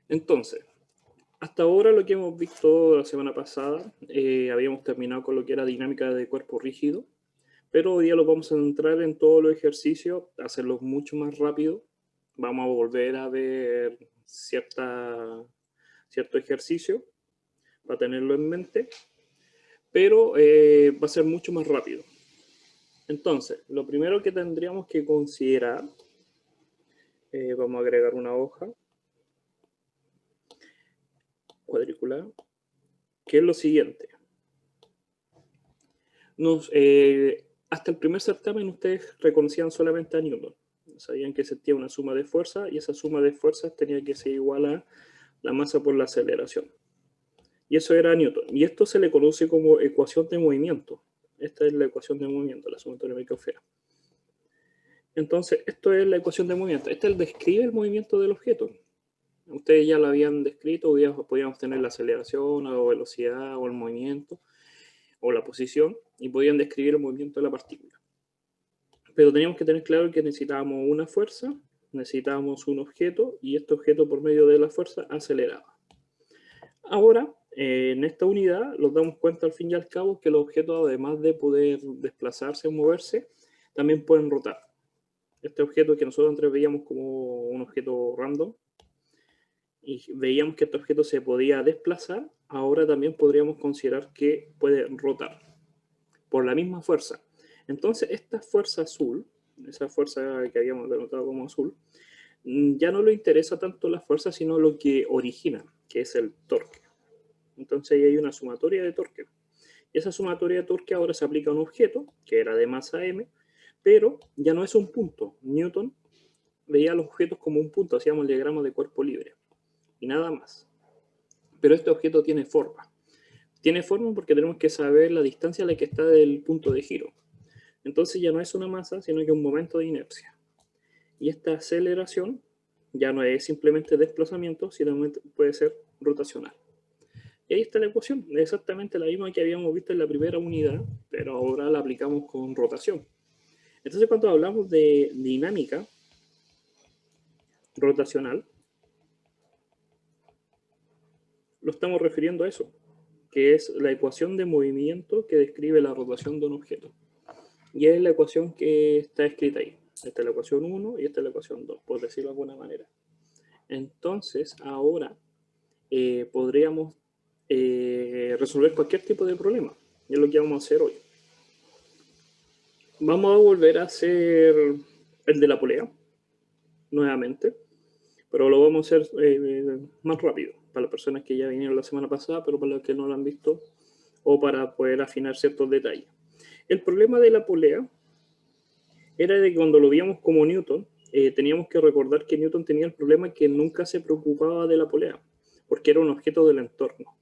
Entonces, hasta ahora lo que hemos visto la semana pasada, habíamos terminado con lo que era dinámica de cuerpo rígido, pero hoy día lo vamos a centrar en todos los ejercicios, hacerlos mucho más rápido. Vamos a volver a ver cierto ejercicio para tenerlo en mente, pero va a ser mucho más rápido. Entonces, lo primero que tendríamos que considerar, vamos a agregar una hoja cuadricular, que es lo siguiente. Hasta el primer certamen ustedes reconocían solamente a Newton. Sabían que existía una suma de fuerza y esa suma de fuerzas tenía que ser igual a la masa por la aceleración. Y eso era Newton. Y esto se le conoce como ecuación de movimiento. Esta es la ecuación de movimiento, la sumatoria Minkowskiana. Entonces, esto es la ecuación de movimiento. Esta describe el movimiento del objeto. Ustedes ya lo habían descrito, podíamos tener la aceleración o velocidad o el movimiento o la posición y podían describir el movimiento de la partícula. Pero teníamos que tener claro que necesitábamos una fuerza, necesitábamos un objeto y este objeto por medio de la fuerza aceleraba. Ahora, en esta unidad nos damos cuenta al fin y al cabo que los objetos, además de poder desplazarse o moverse, también pueden rotar. Este objeto que nosotros antes veíamos como un objeto random y veíamos que este objeto se podía desplazar, ahora también podríamos considerar que puede rotar por la misma fuerza. Entonces, esta fuerza azul, esa fuerza que habíamos denotado como azul, ya no le interesa tanto la fuerza, sino lo que origina, que es el torque. Entonces, ahí hay una sumatoria de torque. Y esa sumatoria de torque ahora se aplica a un objeto, que era de masa m, pero ya no es un punto. Newton veía los objetos como un punto, hacíamos el diagrama de cuerpo libre, y nada más. Pero este objeto tiene forma. Tiene forma porque tenemos que saber la distancia a la que está del punto de giro. Entonces ya no es una masa, sino que un momento de inercia. Y esta aceleración ya no es simplemente desplazamiento, sino puede ser rotacional. Y ahí está la ecuación, exactamente la misma que habíamos visto en la primera unidad, pero ahora la aplicamos con rotación. Entonces cuando hablamos de dinámica rotacional, lo estamos refiriendo a eso, que es la ecuación de movimiento que describe la rotación de un objeto. Y es la ecuación que está escrita ahí. Esta es la ecuación 1 y esta es la ecuación 2, por decirlo de alguna manera. Entonces, ahora podríamos resolver cualquier tipo de problema. Y es lo que vamos a hacer hoy. Vamos a volver a hacer el de la polea, nuevamente, pero lo vamos a hacer más rápido, para las personas que ya vinieron la semana pasada, pero para los que no lo han visto, o para poder afinar ciertos detalles. El problema de la polea era de que cuando lo veíamos como Newton, teníamos que recordar que Newton tenía el problema que nunca se preocupaba de la polea, porque era un objeto del entorno.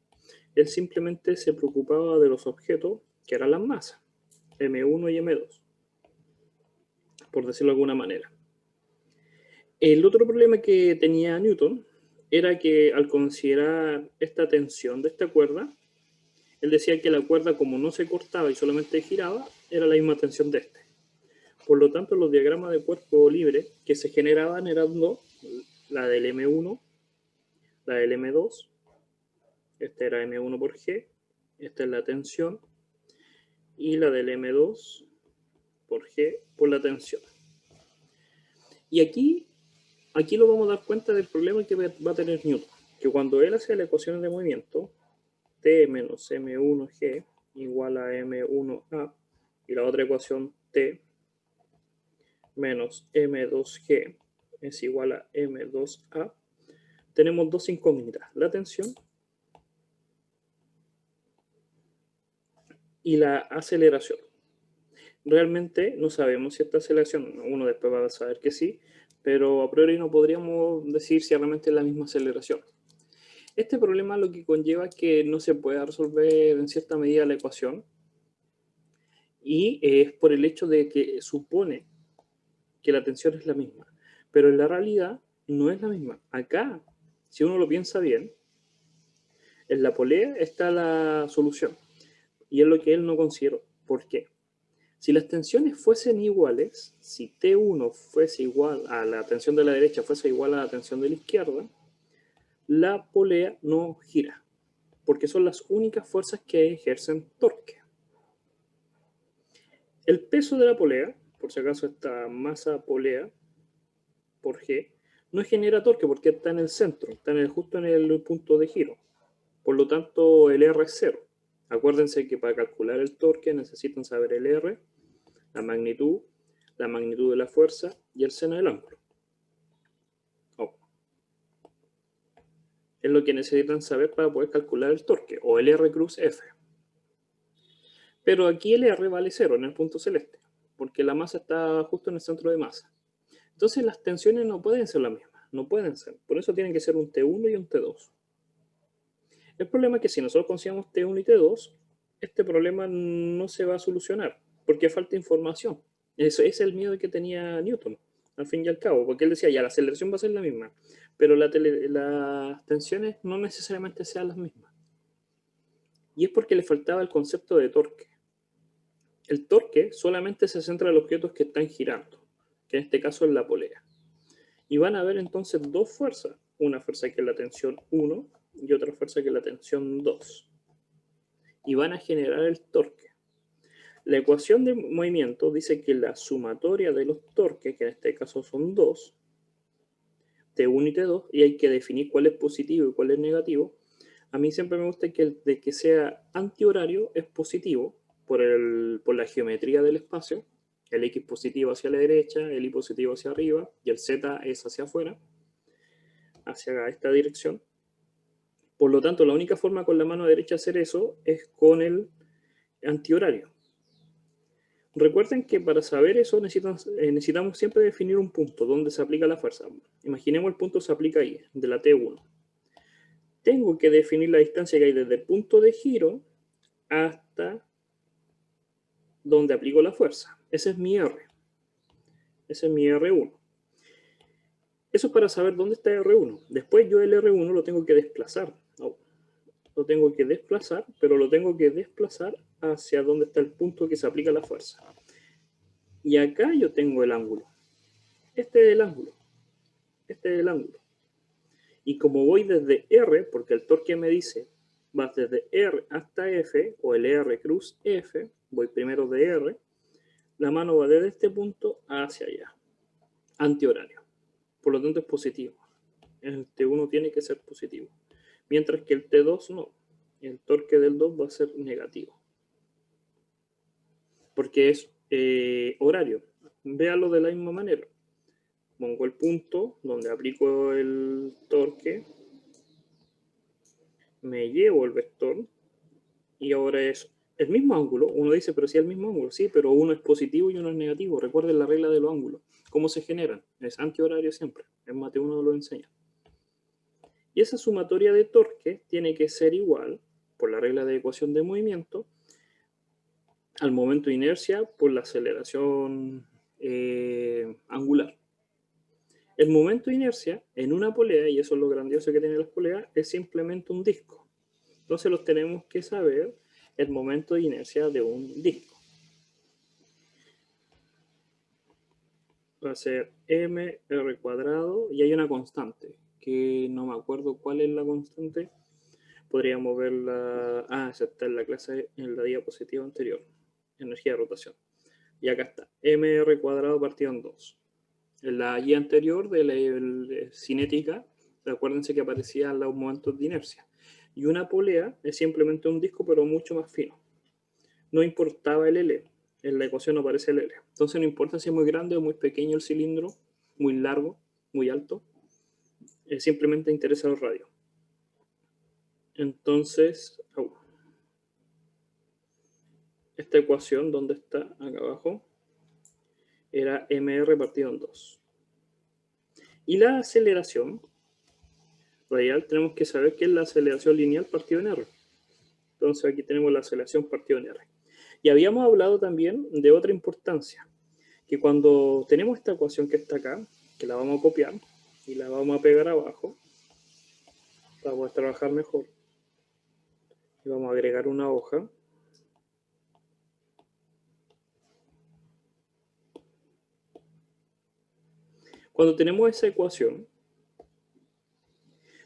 Él simplemente se preocupaba de los objetos que eran las masas, M1 y M2, por decirlo de alguna manera. El otro problema que tenía Newton era que al considerar esta tensión de esta cuerda, él decía que la cuerda, como no se cortaba y solamente giraba, era la misma tensión de este. Por lo tanto, los diagramas de cuerpo libre que se generaban eran dos, la del M1, la del M2, esta era M1 por G, esta es la tensión, y la del M2 por G por la tensión. Y aquí lo vamos a dar cuenta del problema que va a tener Newton, que cuando él hace las ecuaciones de movimiento, T menos M1G igual a M1A, y la otra ecuación T menos M2G es igual a M2A, tenemos dos incógnitas, la tensión y la aceleración. Realmente no sabemos si esta aceleración, uno después va a saber que sí, pero a priori no podríamos decir si realmente es la misma aceleración. Este problema lo que conlleva es que no se pueda resolver en cierta medida la ecuación, y es por el hecho de que supone que la tensión es la misma, pero en la realidad no es la misma. Acá, si uno lo piensa bien, en la polea está la solución, y es lo que él no consideró. ¿Por qué? Si las tensiones fuesen iguales, si T1 fuese igual a la tensión de la derecha, fuese igual a la tensión de la izquierda, la polea no gira, porque son las únicas fuerzas que ejercen torque. El peso de la polea, por si acaso esta masa polea por G, no genera torque porque está en el centro, está justo en el punto de giro. Por lo tanto, el R es 0. Acuérdense que para calcular el torque necesitan saber el R, la magnitud de la fuerza y el seno del ángulo. Oh. Es lo que necesitan saber para poder calcular el torque, o el R cruz F. Pero aquí el R vale 0 en el punto celeste, porque la masa está justo en el centro de masa. Entonces las tensiones no pueden ser las mismas, no pueden ser. Por eso tienen que ser un T1 y un T2. El problema es que si nosotros consideramos T1 y T2, este problema no se va a solucionar, porque falta información. Eso es el miedo que tenía Newton, al fin y al cabo, porque él decía, ya, la aceleración va a ser la misma, pero las tensiones no necesariamente sean las mismas. Y es porque le faltaba el concepto de torque. El torque solamente se centra en los objetos que están girando, que en este caso es la polea. Y van a haber entonces dos fuerzas, una fuerza que es la tensión 1 y otra fuerza que es la tensión 2. Y van a generar el torque. La ecuación de movimiento dice que la sumatoria de los torques, que en este caso son 2, T1 y T2, y hay que definir cuál es positivo y cuál es negativo. A mí siempre me gusta que el de que sea antihorario es positivo por la geometría del espacio. El X positivo hacia la derecha, el Y positivo hacia arriba y el Z es hacia afuera, hacia esta dirección. Por lo tanto, la única forma con la mano derecha hacer eso es con el antihorario. Recuerden que para saber eso necesitamos siempre definir un punto donde se aplica la fuerza. Imaginemos el punto se aplica ahí, de la T1. Tengo que definir la distancia que hay desde el punto de giro hasta donde aplico la fuerza. Ese es mi R. Ese es mi R1. Eso es para saber dónde está el R1. Después yo el R1 lo tengo que desplazar. Lo tengo que desplazar, pero lo tengo que desplazar hacia donde está el punto que se aplica la fuerza. Y acá yo tengo el ángulo. Este es el ángulo. Este es el ángulo. Y como voy desde R, porque el torque me dice, vas desde R hasta F, o el R cruz F, voy primero de R, la mano va desde este punto hacia allá, antihorario. Por lo tanto es positivo. El T1 tiene que ser positivo. Mientras que el T2 no. El torque del 2 va a ser negativo. Porque es horario. Véalo de la misma manera. Pongo el punto donde aplico el torque, me llevo el vector y ahora es el mismo ángulo. Uno dice, pero sí es el mismo ángulo. Sí, pero uno es positivo y uno es negativo. Recuerden la regla de los ángulos. ¿Cómo se generan? Es antihorario siempre. En mate 1 lo enseña. Y esa sumatoria de torque tiene que ser igual, por la regla de ecuación de movimiento, al momento de inercia por la aceleración angular. El momento de inercia en una polea, y eso es lo grandioso que tienen las poleas, es simplemente un disco. Entonces los tenemos que saber el momento de inercia de un disco. Va a ser mr cuadrado y hay una constante, que no me acuerdo cuál es la constante. Podríamos verla... esa está en la clase, en la diapositiva anterior. Energía de rotación. Y acá está, mr cuadrado partido en 2. En la guía anterior de la cinética, acuérdense que aparecían los momentos de inercia. Y una polea es simplemente un disco, pero mucho más fino. No importaba el L, en la ecuación no aparece el L. Entonces no importa si es muy grande o muy pequeño el cilindro, muy largo, muy alto, simplemente interesa los radios. Entonces, esta ecuación, ¿dónde está? Acá abajo, era mr partido en 2. Y la aceleración radial tenemos que saber que es la aceleración lineal partido en R. Entonces aquí tenemos la aceleración partido en R. Y habíamos hablado también de otra importancia, que cuando tenemos esta ecuación que está acá, que la vamos a copiar y la vamos a pegar abajo para poder trabajar mejor, y vamos a agregar una hoja. Cuando tenemos esa ecuación,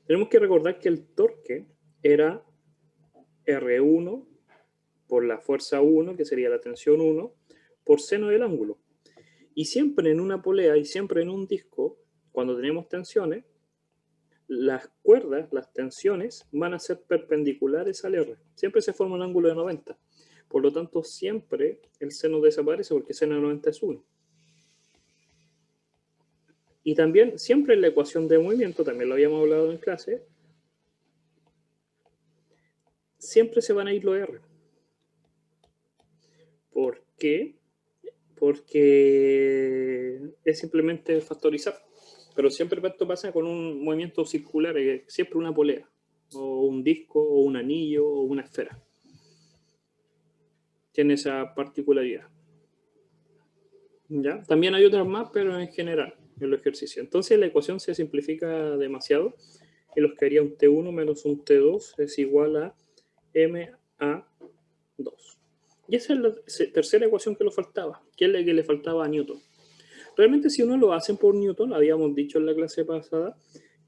Tenemos que recordar que el torque era R1 por la fuerza 1, que sería la tensión 1, por seno del ángulo. Y siempre en una polea y siempre en un disco, cuando tenemos tensiones, las cuerdas, las tensiones, van a ser perpendiculares al R. Siempre se forma un ángulo de 90. Por lo tanto, siempre el seno desaparece porque seno de 90 es 1. Y también, siempre en la ecuación de movimiento, también lo habíamos hablado en clase, siempre se van a ir los R. ¿Por qué? Porque es simplemente factorizar. Pero siempre esto pasa con un movimiento circular, siempre una polea, o un disco, o un anillo, o una esfera. Tiene esa particularidad. ¿Ya? También hay otras más, pero en general, en los ejercicios. Entonces la ecuación se simplifica demasiado, y los que haría un T1 menos un T2 es igual a MA2. Y esa es la tercera ecuación que le faltaba, que es la que le faltaba a Newton. Realmente si uno lo hace por Newton, habíamos dicho en la clase pasada,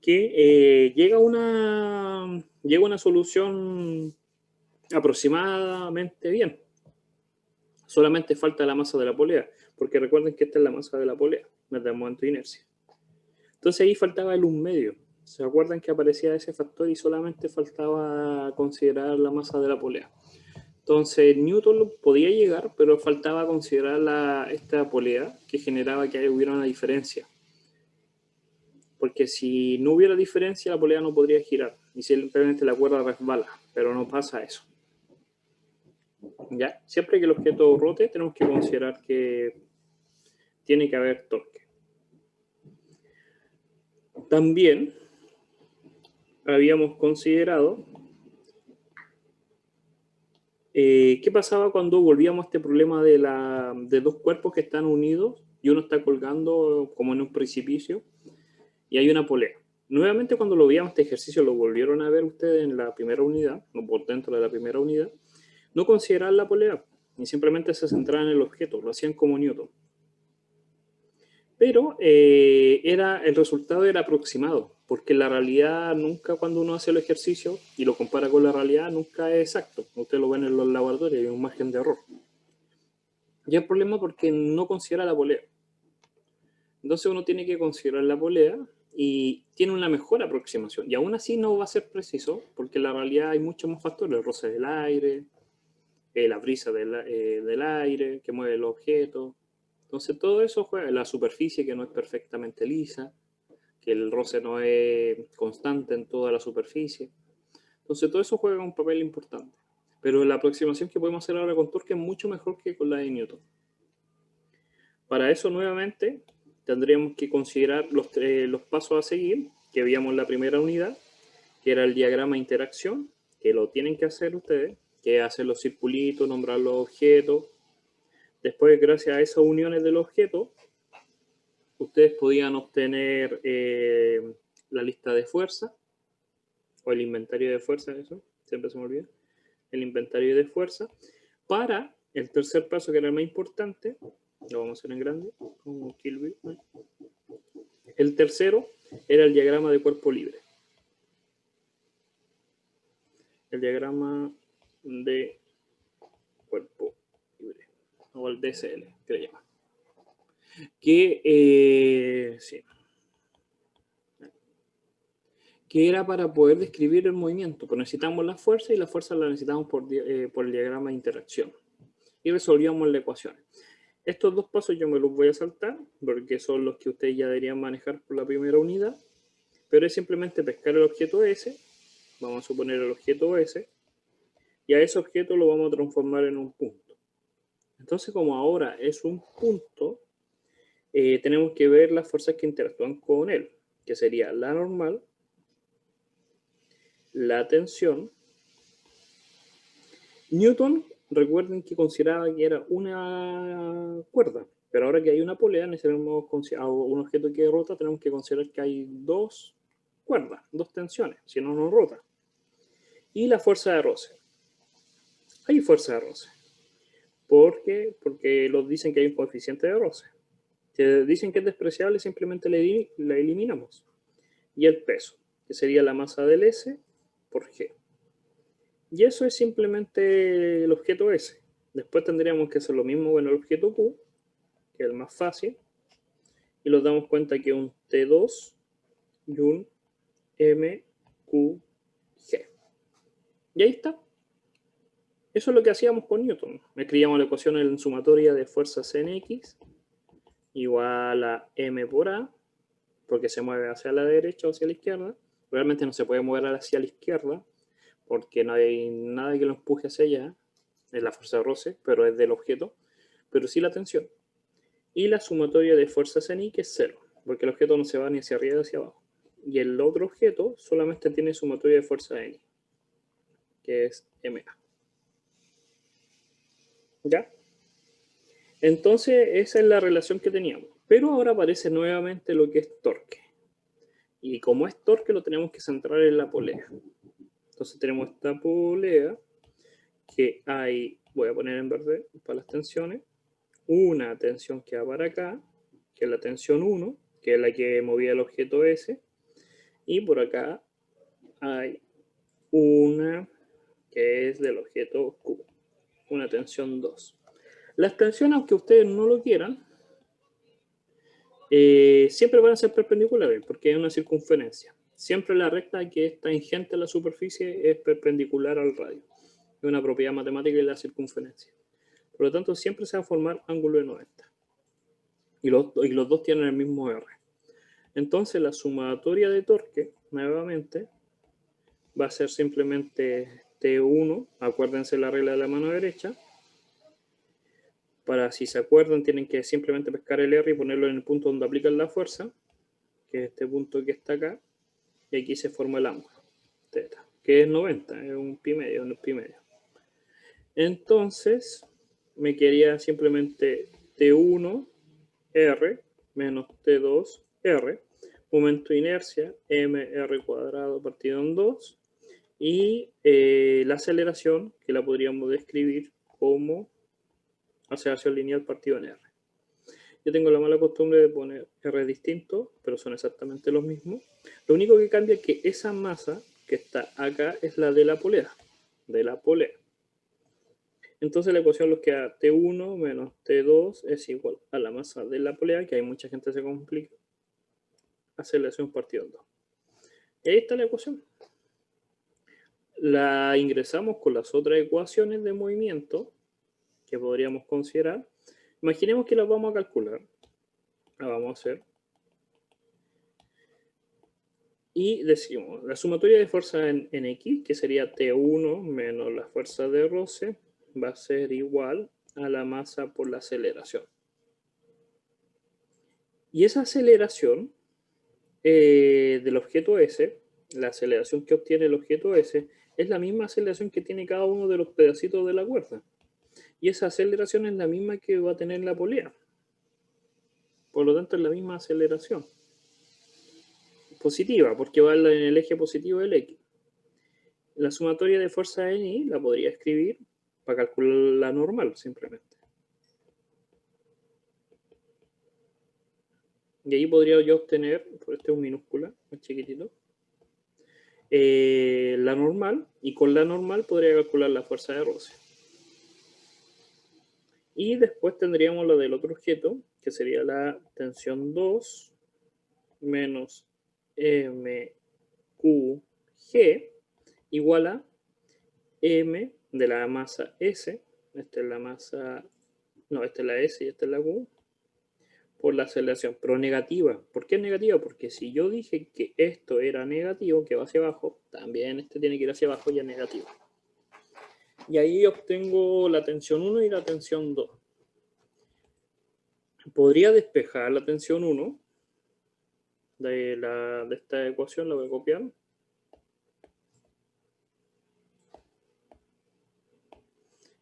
que llega una solución aproximadamente bien. Solamente falta la masa de la polea, porque recuerden que esta es la masa de la polea, desde el momento de inercia. Entonces ahí faltaba el 1/2. ¿Se acuerdan que aparecía ese factor y solamente faltaba considerar la masa de la polea? Entonces Newton lo podía llegar, pero faltaba considerar esta polea que generaba que hubiera una diferencia. Porque si no hubiera diferencia, la polea no podría girar. Y simplemente la cuerda resbala, pero no pasa eso. ¿Ya? Siempre que el objeto rote, tenemos que considerar que tiene que haber torque. También habíamos considerado qué pasaba cuando volvíamos a este problema de dos cuerpos que están unidos y uno está colgando como en un precipicio y hay una polea. Nuevamente, cuando lo veíamos este ejercicio, lo volvieron a ver ustedes en la primera unidad, o por dentro de la primera unidad, no consideraban la polea y simplemente se centraban en el objeto, lo hacían como Newton. Pero el resultado era aproximado, porque la realidad nunca, cuando uno hace el ejercicio y lo compara con la realidad, nunca es exacto. Ustedes lo ven en los laboratorios, hay un margen de error. Y el problema porque no considera la polea. Entonces uno tiene que considerar la polea y tiene una mejor aproximación. Y aún así no va a ser preciso, porque en la realidad hay muchos más factores, el roce del aire, la brisa del aire que mueve el objeto. Entonces todo eso juega, la superficie que no es perfectamente lisa, que el roce no es constante en toda la superficie. Entonces todo eso juega un papel importante. Pero la aproximación que podemos hacer ahora con torque es mucho mejor que con la de Newton. Para eso nuevamente tendríamos que considerar los pasos a seguir que veíamos en la primera unidad, que era el diagrama de interacción, que lo tienen que hacer ustedes, que es hacer los circulitos, nombrar los objetos. Después, gracias a esas uniones del objeto, ustedes podían obtener la lista de fuerza, o el inventario de fuerza, eso, siempre se me olvida, el inventario de fuerza, para el tercer paso, que era el más importante, lo vamos a hacer en grande, como Kill Bill. El tercero era el diagrama de cuerpo libre. El diagrama de cuerpo libre, o el DSL, que le llaman. Sí, que era para poder describir el movimiento, pues necesitamos la fuerza y la fuerza la necesitamos por el diagrama de interacción. Y resolvíamos la ecuación. Estos dos pasos yo me los voy a saltar, porque son los que ustedes ya deberían manejar por la primera unidad, pero es simplemente pescar el objeto S, vamos a suponer el objeto S, y a ese objeto lo vamos a transformar en un punto. Entonces, como ahora es un punto, tenemos que ver las fuerzas que interactúan con él, que sería la normal, la tensión. Newton, recuerden que consideraba que era una cuerda, pero ahora que hay una polea, necesitamos un objeto que rota, tenemos que considerar que hay dos cuerdas, dos tensiones, si no, no rota. Y la fuerza de roce. Hay fuerza de roce. ¿Por qué? Porque los dicen que hay un coeficiente de roce. Si dicen que es despreciable, simplemente la eliminamos. Y el peso. que sería la masa del S por G. Y eso es simplemente el objeto S. Después tendríamos que hacer lo mismo con el objeto Q, que es el más fácil, y nos damos cuenta que un T2 y un MQG. Y ahí está. Eso es lo que hacíamos con Newton. Escribíamos la ecuación en sumatoria de fuerzas en X igual a M por A, porque se mueve hacia la derecha o hacia la izquierda. Realmente no se puede mover hacia la izquierda, porque no hay nada que lo empuje hacia allá. Es la fuerza de roce, pero es del objeto. Pero sí la tensión. Y la sumatoria de fuerzas en Y, que es 0, porque el objeto no se va ni hacia arriba ni hacia abajo. Y el otro objeto solamente tiene sumatoria de fuerza en Y, que es MA. ¿Ya? Entonces, esa es la relación que teníamos. Pero ahora aparece nuevamente lo que es torque. Y como es torque, lo tenemos que centrar en la polea. Entonces tenemos esta polea que hay, voy a poner en verde para las tensiones, una tensión que va para acá, que es la tensión 1, que es la que movía el objeto S, y por acá hay una que es del objeto Q, una tensión 2. Las tensiones, aunque ustedes no lo quieran, siempre van a ser perpendiculares porque es una circunferencia. Siempre la recta que es tangente a la superficie es perpendicular al radio. Es una propiedad matemática de la circunferencia. Por lo tanto, siempre se va a formar ángulo de 90. Y los dos tienen el mismo R. Entonces, la sumatoria de torque, nuevamente, va a ser simplemente T1. Acuérdense la regla de la mano derecha. Para, si se acuerdan, tienen que simplemente pescar el R y ponerlo en el punto donde aplican la fuerza, que es este punto que está acá, y aquí se forma el ángulo, θ, que es 90, es un pi medio, un pi medio. Entonces, me quedaría simplemente T1R menos T2R, momento de inercia, mr cuadrado partido en 2, y la aceleración, que la podríamos describir como aceleración lineal partido en R. Yo tengo la mala costumbre de poner R distinto, pero son exactamente los mismos. Lo único que cambia es que esa masa que está acá es la de la polea. Entonces la ecuación nos queda T1 menos T2 es igual a la masa de la polea, que hay mucha gente que se complica. Aceleración partido en 2. Y ahí está la ecuación. La ingresamos con las otras ecuaciones de movimiento que podríamos considerar. Imaginemos que las vamos a calcular. La vamos a hacer. Y decimos, la sumatoria de fuerza en X, que sería T1 menos la fuerza de roce, va a ser igual a la masa por la aceleración. Y esa aceleración del objeto S, la aceleración que obtiene el objeto S, es la misma aceleración que tiene cada uno de los pedacitos de la cuerda. Y esa aceleración es la misma que va a tener la polea. Por lo tanto, es la misma aceleración positiva, porque va en el eje positivo del X. La sumatoria de fuerza en Y la podría escribir para calcular la normal, simplemente. Y ahí podría yo obtener, por este es un minúscula, más chiquitito, la normal, y con la normal podría calcular la fuerza de roce. Y después tendríamos lo del otro objeto, que sería la tensión 2 menos MQG igual a M de la masa S, esta es la masa, no, esta es la S y esta es la Q, por la aceleración, pero negativa. ¿Por qué negativa? Porque si yo dije que esto era negativo, que va hacia abajo, también este tiene que ir hacia abajo y es negativo. Y ahí obtengo la tensión 1 y la tensión 2. Podría despejar la tensión 1 de esta ecuación, la voy a copiar.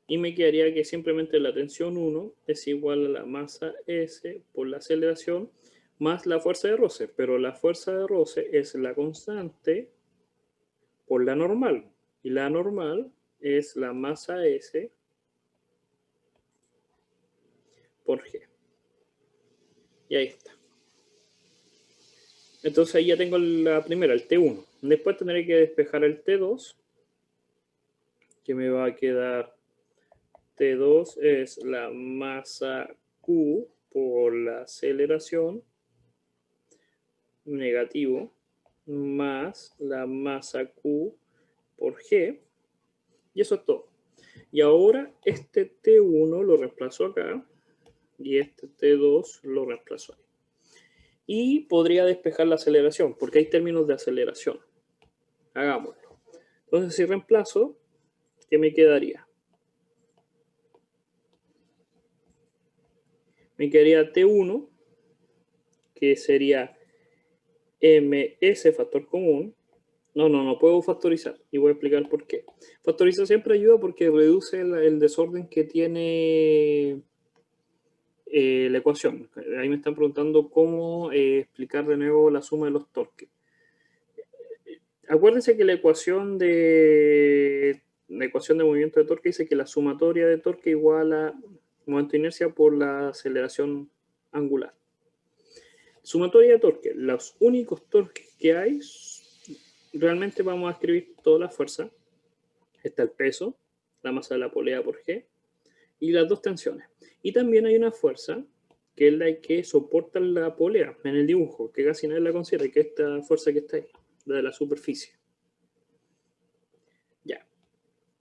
Y me quedaría que simplemente la tensión 1 es igual a la masa S por la aceleración más la fuerza de roce. Pero la fuerza de roce es la constante por la normal. Y la normal es la masa S por G. Y ahí está. Entonces ahí ya tengo la primera, el T1. Después tendré que despejar el T2, que me va a quedar T2 es la masa Q por la aceleración, negativo, más la masa Q por G, y eso es todo. Y ahora este T1 lo reemplazo acá, y este T2 lo reemplazo ahí. Y podría despejar la aceleración, porque hay términos de aceleración. Hagámoslo. Entonces, si reemplazo, ¿qué me quedaría? Me quedaría T1, que sería ms factor común. No puedo factorizar y voy a explicar por qué. Factorizar siempre ayuda porque reduce el desorden que tiene la ecuación. Ahí me están preguntando cómo explicar de nuevo la suma de los torques. Acuérdense que la ecuación de movimiento de torque dice que la sumatoria de torque igual a momento de inercia por la aceleración angular. Sumatoria de torque, los únicos torques que hay, realmente vamos a escribir toda la fuerza. Está el peso, la masa de la polea por G, y las dos tensiones. Y también hay una fuerza que es la que soporta la polea en el dibujo, que casi nadie la considera, que es esta fuerza que está ahí, la de la superficie. Ya.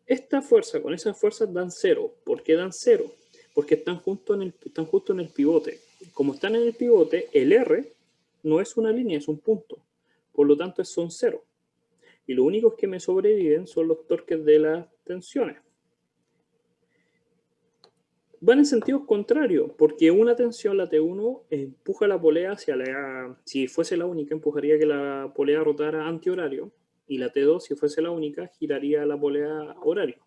Esta fuerza con esas fuerzas dan cero. ¿Por qué dan cero? Porque están justo en el pivote. Como están en el pivote, el R no es una línea, es un punto. Por lo tanto, son cero. Y los únicos que me sobreviven son los torques de las tensiones. Van en sentidos contrarios, porque una tensión, la T1, empuja la polea hacia la... Si fuese la única, empujaría que la polea rotara antihorario, y la T2, si fuese la única, giraría la polea horario.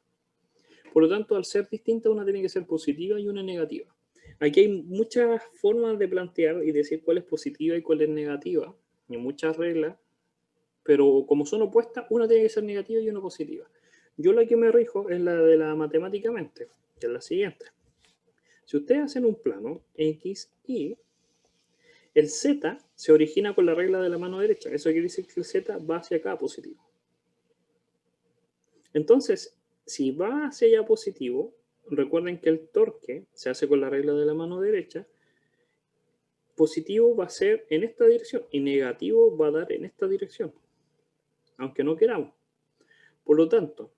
Por lo tanto, al ser distinta, una tiene que ser positiva y una negativa. Aquí hay muchas formas de plantear y decir cuál es positiva y cuál es negativa, y muchas reglas, pero como son opuestas, una tiene que ser negativa y una positiva. Yo la que me rijo es la de la matemáticamente, que es la siguiente. Si ustedes hacen un plano X, Y, el Z se origina con la regla de la mano derecha. Eso quiere decir que el Z va hacia acá positivo. Entonces, si va hacia allá positivo, recuerden que el torque se hace con la regla de la mano derecha. Positivo va a ser en esta dirección y negativo va a dar en esta dirección, aunque no queramos. Por lo tanto,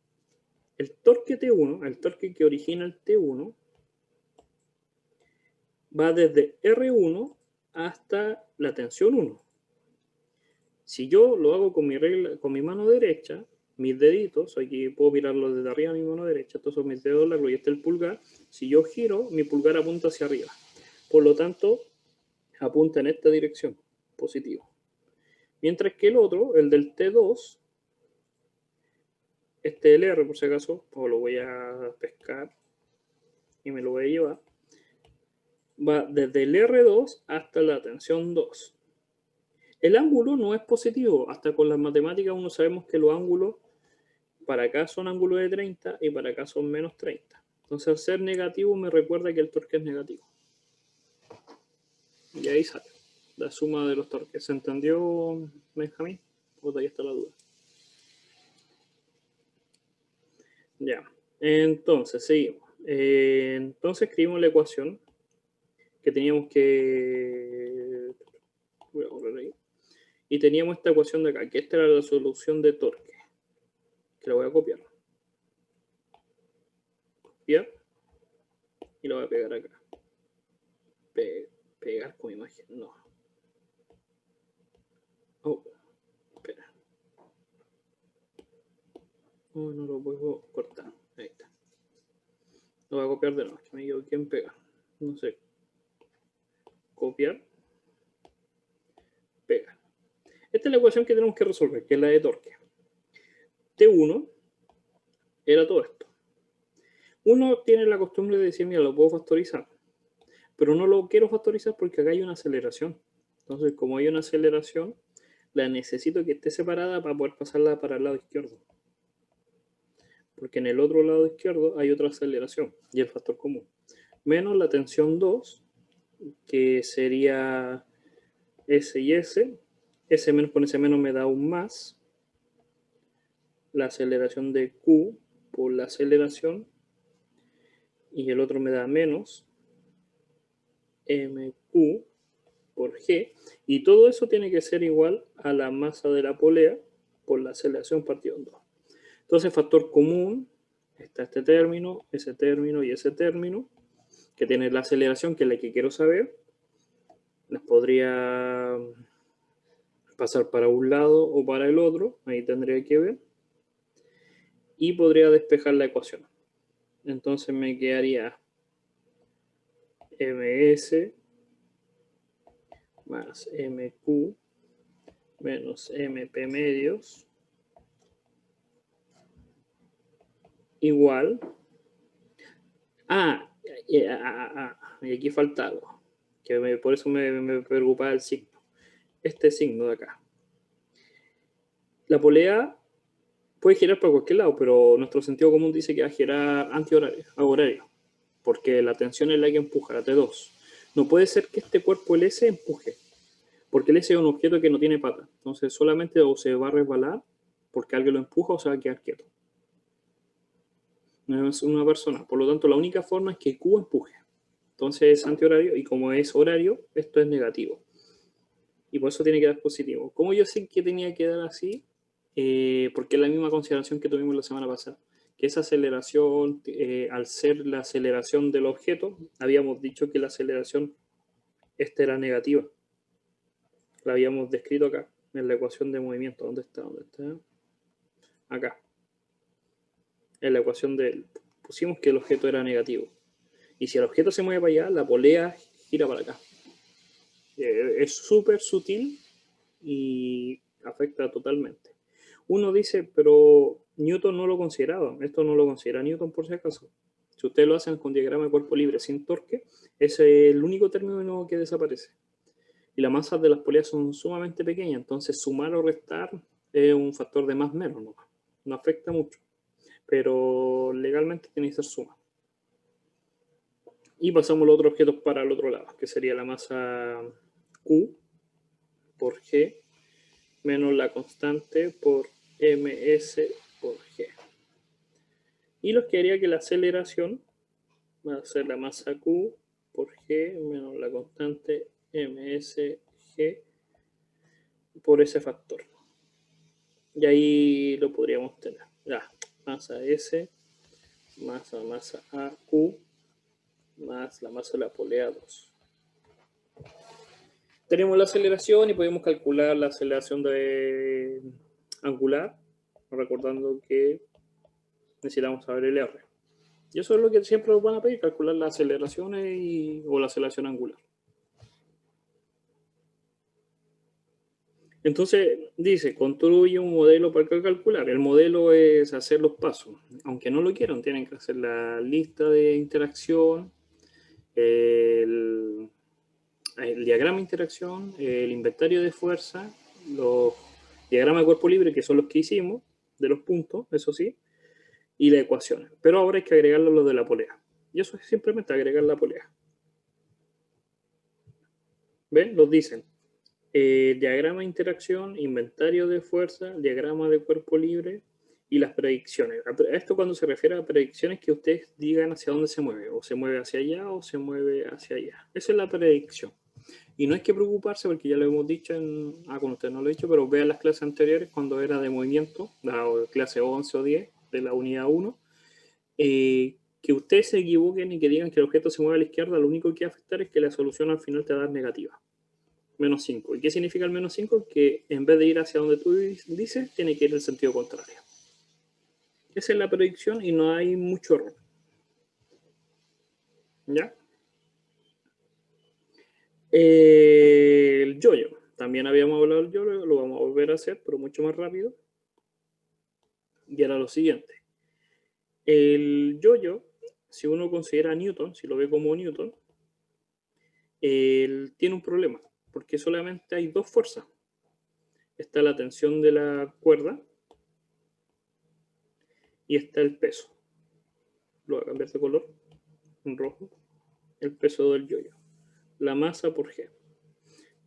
el torque T1, el torque que origina el T1, va desde R1 hasta la tensión 1. Si yo lo hago con mi mano derecha, mis deditos, aquí puedo mirarlo desde arriba a mi mano derecha, estos son mis dedos largos y este es el pulgar. Si yo giro, mi pulgar apunta hacia arriba. Por lo tanto, apunta en esta dirección, positivo. Mientras que el otro, el del T2, este LR por si acaso, o lo voy a pescar y me lo voy a llevar, va desde el R2 hasta la tensión 2. El ángulo no es positivo, hasta con las matemáticas uno sabemos que los ángulos para acá son ángulos de 30 y para acá son menos 30. Entonces al ser negativo me recuerda que el torque es negativo. Y ahí sale la suma de los torques. ¿Se entendió, Benjamín? ¿O todavía está la duda? Ya. Entonces, seguimos. Entonces escribimos la ecuación que teníamos que... Voy a borrar ahí. Y teníamos esta ecuación de acá, que esta era la solución de torque. Que la voy a copiar. Copiar. Y la voy a pegar acá. Pegar con imagen. No. Oh, espera. Oh, no lo puedo cortar. Ahí está. Lo voy a copiar de nuevo. Que me equivoqué en pegar. No sé. Copiar. Pegar. Esta es la ecuación que tenemos que resolver, que es la de torque. T1 era todo esto. Uno tiene la costumbre de decir, mira, lo puedo factorizar. Pero no lo quiero factorizar porque acá hay una aceleración. Entonces, como hay una aceleración, la necesito que esté separada para poder pasarla para el lado izquierdo. Porque en el otro lado izquierdo hay otra aceleración y el factor común. Menos la tensión 2, que sería S y S, S menos con S menos me da un más la aceleración de Q por la aceleración, y el otro me da menos mq por g, y todo eso tiene que ser igual a la masa de la polea por la aceleración partido en 2. Entonces, factor común, está este término, ese término y ese término, que tiene la aceleración, que es la que quiero saber. Las podría pasar para un lado o para el otro, ahí tendría que ver, y podría despejar la ecuación. Entonces me quedaría ms más mq menos mp medios igual y aquí falta algo, que por eso me preocupa el signo, este signo de acá. La polea puede girar para cualquier lado, pero nuestro sentido común dice que va a girar antihorario, a horario, porque la tensión es la que empuja, la T2. No puede ser que este cuerpo, el S, empuje, porque el S es un objeto que no tiene pata. Entonces solamente o se va a resbalar porque alguien lo empuja o se va a quedar quieto. No es una persona. Por lo tanto, la única forma es que Q empuje. Entonces es antihorario, y como es horario, esto es negativo. Y por eso tiene que dar positivo. ¿Cómo yo sé que tenía que dar así? Porque es la misma consideración que tuvimos la semana pasada. Que esa aceleración, al ser la aceleración del objeto, habíamos dicho que la aceleración esta era negativa. La habíamos descrito acá, en la ecuación de movimiento. ¿Dónde está? ¿Dónde está? Acá. En la ecuación pusimos que el objeto era negativo. Y si el objeto se mueve para allá, la polea gira para acá. Es súper sutil y afecta totalmente. Uno dice, pero Newton no lo consideraba. Esto no lo considera Newton por si acaso. Si ustedes lo hacen con diagrama de cuerpo libre sin torque, ese es el único término que desaparece. Y las masas de las poleas son sumamente pequeñas, entonces sumar o restar es un factor de más menos, no afecta mucho, pero legalmente tiene que ser suma. Y pasamos los otros objetos para el otro lado, que sería la masa Q por G menos la constante por ms por G. Y los que haría que la aceleración va a ser la masa Q por G menos la constante msg por ese factor. Y ahí lo podríamos tener. Ya, masa S más la masa AQ más la masa de la polea 2. Tenemos la aceleración y podemos calcular la aceleración angular, recordando que necesitamos saber el R. Y eso es lo que siempre nos van a pedir, calcular las aceleraciones o la aceleración angular. Entonces, dice, construye un modelo para calcular. El modelo es hacer los pasos. Aunque no lo quieran, tienen que hacer la lista de interacción, el diagrama de interacción, el inventario de fuerza, los diagramas de cuerpo libre, que son los que hicimos, de los puntos, eso sí, y la ecuación. Pero ahora hay que agregarlo los de la polea. Y eso es simplemente agregar la polea. ¿Ven? Los dicen. Diagrama de interacción, inventario de fuerza, diagrama de cuerpo libre y las predicciones. Esto cuando se refiere a predicciones, que ustedes digan hacia dónde se mueve, o se mueve hacia allá o se mueve hacia allá. Esa es la predicción. Y no hay que preocuparse porque ya lo hemos dicho con usted no lo he dicho, pero vean las clases anteriores cuando era de movimiento, la clase 11 o 10 de la unidad 1, que ustedes se equivoquen y que digan que el objeto se mueve a la izquierda, lo único que va a afectar es que la solución al final te va a dar negativa. Menos 5. ¿Y qué significa el menos 5? Que en vez de ir hacia donde tú dices, tiene que ir en el sentido contrario. Esa es la predicción y no hay mucho error. ¿Ya? El yo-yo. También habíamos hablado del yo-yo, lo vamos a volver a hacer, pero mucho más rápido. Y era lo siguiente. El yo-yo, si uno considera a Newton, si lo ve como Newton, él tiene un problema, porque solamente hay dos fuerzas. Está la tensión de la cuerda y está el peso. Lo voy a cambiar de color, en rojo. El peso del yo-yo. La masa por G.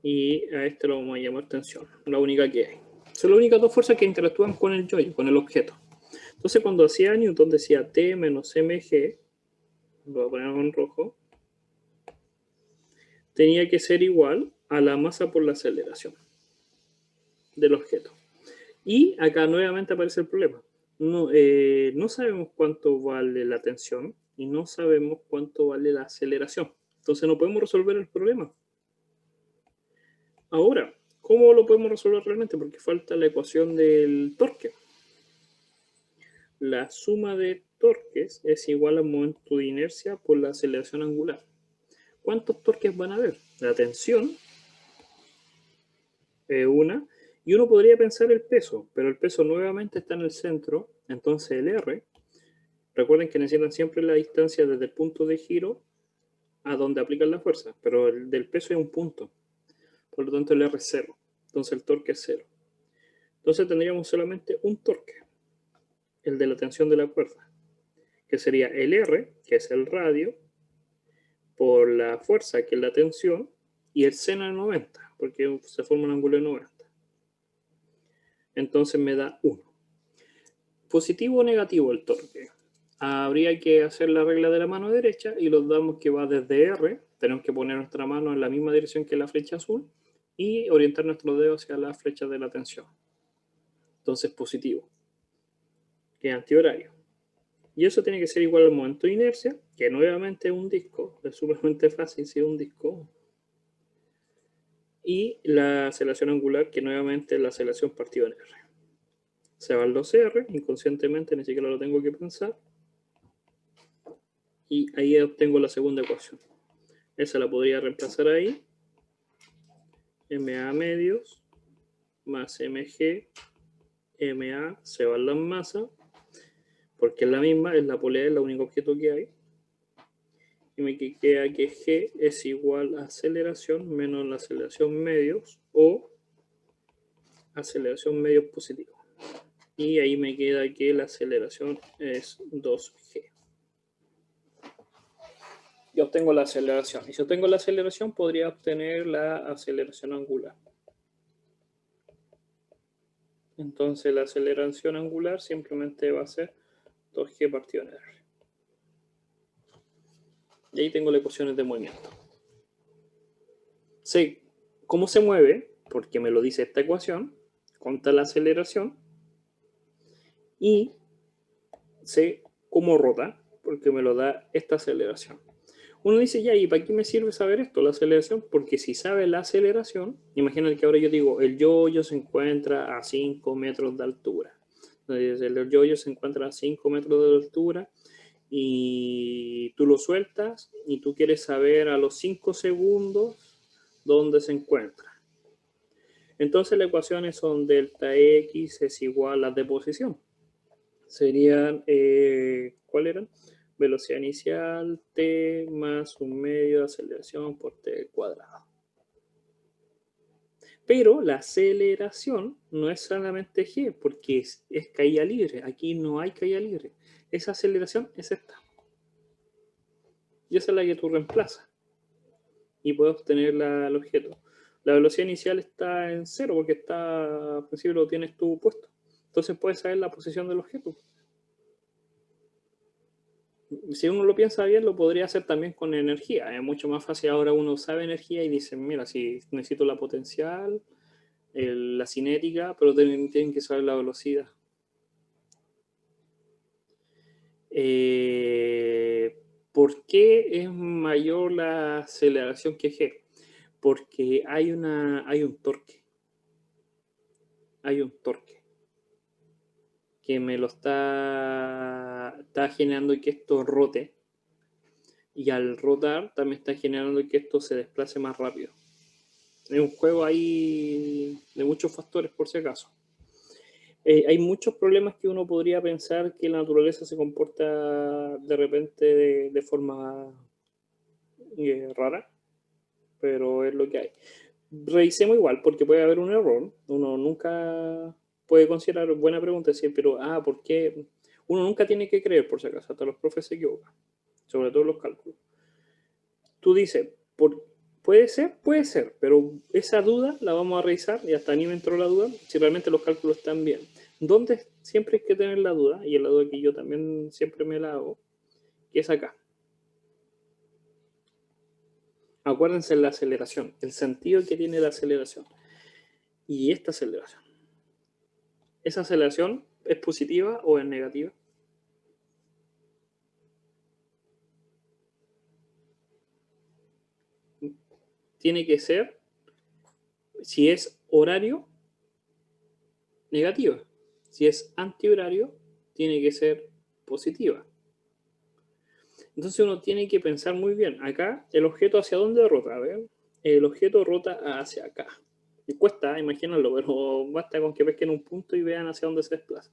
y a este lo vamos a llamar tensión, la única que hay. Son las únicas dos fuerzas que interactúan con el yoyo, con el objeto. Entonces cuando hacía Newton decía T menos mg, lo voy a poner en rojo, tenía que ser igual a la masa por la aceleración del objeto. Y acá nuevamente aparece el problema. No sabemos cuánto vale la tensión y no sabemos cuánto vale la aceleración. Entonces no podemos resolver el problema. Ahora, ¿cómo lo podemos resolver realmente? Porque falta la ecuación del torque. La suma de torques es igual al momento de inercia por la aceleración angular. ¿Cuántos torques van a haber? La tensión es una, y uno podría pensar el peso, pero el peso nuevamente está en el centro, entonces el R, recuerden que necesitan siempre la distancia desde el punto de giro a donde aplican la fuerza, pero el del peso es un punto, por lo tanto el R es cero, entonces el torque es cero. Entonces tendríamos solamente un torque, el de la tensión de la cuerda, que sería el R, que es el radio, por la fuerza, que es la tensión, y el seno de 90, porque se forma un ángulo de 90. Entonces me da 1. Positivo o negativo el torque. Habría que hacer la regla de la mano derecha y los damos que va desde R. Tenemos que poner nuestra mano en la misma dirección que la flecha azul y orientar nuestros dedos hacia la flecha de la tensión. Entonces positivo, que es antihorario. Y eso tiene que ser igual al momento de inercia, que nuevamente es un disco. Es súper fácil si es un disco. Y la aceleración angular, que nuevamente es la aceleración partida en R. Se va al 2R, inconscientemente, ni siquiera lo tengo que pensar. Y ahí obtengo la segunda ecuación. Esa la podría reemplazar ahí. MA medios más MG, MA se van las masas, porque es la misma, es la polea, es el único objeto que hay. Y me queda que G es igual a aceleración menos la aceleración medios o aceleración medios positivo. Y ahí me queda que la aceleración es 2G. Yo obtengo la aceleración. Y si obtengo la aceleración, podría obtener la aceleración angular. Entonces la aceleración angular simplemente va a ser 2G partido en R. Y ahí tengo las ecuaciones de movimiento. Sé cómo se mueve, porque me lo dice esta ecuación, cuánta la aceleración, y sé cómo rota, porque me lo da esta aceleración. Uno dice, ya, ¿y para qué me sirve saber esto, la aceleración? Porque si sabe la aceleración, imagina que ahora yo digo, el yoyo se encuentra a 5 metros de altura. Entonces, el yoyo se encuentra a 5 metros de altura y tú lo sueltas y tú quieres saber a los 5 segundos dónde se encuentra. Entonces las ecuaciones son delta x es igual a de posición. Serían, ¿cuál eran? Velocidad inicial, t más un medio de aceleración por t cuadrado. Pero la aceleración no es solamente g, porque es caída libre. Aquí no hay caída libre. Esa aceleración es esta. Y esa es la que tú reemplazas. Y puedes obtener el objeto. La velocidad inicial está en 0 porque está, al principio lo tienes tú puesto. Entonces puedes saber la posición del objeto. Si uno lo piensa bien, lo podría hacer también con energía. Es mucho más fácil ahora uno sabe energía y dice, mira, si necesito la potencial, la cinética, pero tienen que saber la velocidad. ¿Por qué es mayor la aceleración que G? Porque hay un torque. Hay un torque que me lo está generando que esto rote. Y al rotar también está generando que esto se desplace más rápido. Es un juego ahí de muchos factores por si acaso. Hay muchos problemas que uno podría pensar que la naturaleza se comporta de repente de forma rara, pero es lo que hay. Revisemos igual, porque puede haber un error. Uno nunca puede considerar, buena pregunta, decir, pero, ¿por qué? Uno nunca tiene que creer, por si acaso, hasta los profes se equivocan, sobre todo los cálculos. Tú dices, Puede ser, pero esa duda la vamos a revisar y hasta a mí me entró la duda si realmente los cálculos están bien. ¿Dónde siempre hay que tener la duda? Y es la duda que yo también siempre me la hago, que es acá. Acuérdense la aceleración, el sentido que tiene la aceleración y esta aceleración. ¿Esa aceleración es positiva o es negativa? Tiene que ser, si es horario, negativa. Si es antihorario, tiene que ser positiva. Entonces uno tiene que pensar muy bien. Acá, el objeto hacia dónde rota, ¿ven? El objeto rota hacia acá. Y cuesta imaginarlo, pero basta con que pesquen un punto y vean hacia dónde se desplaza.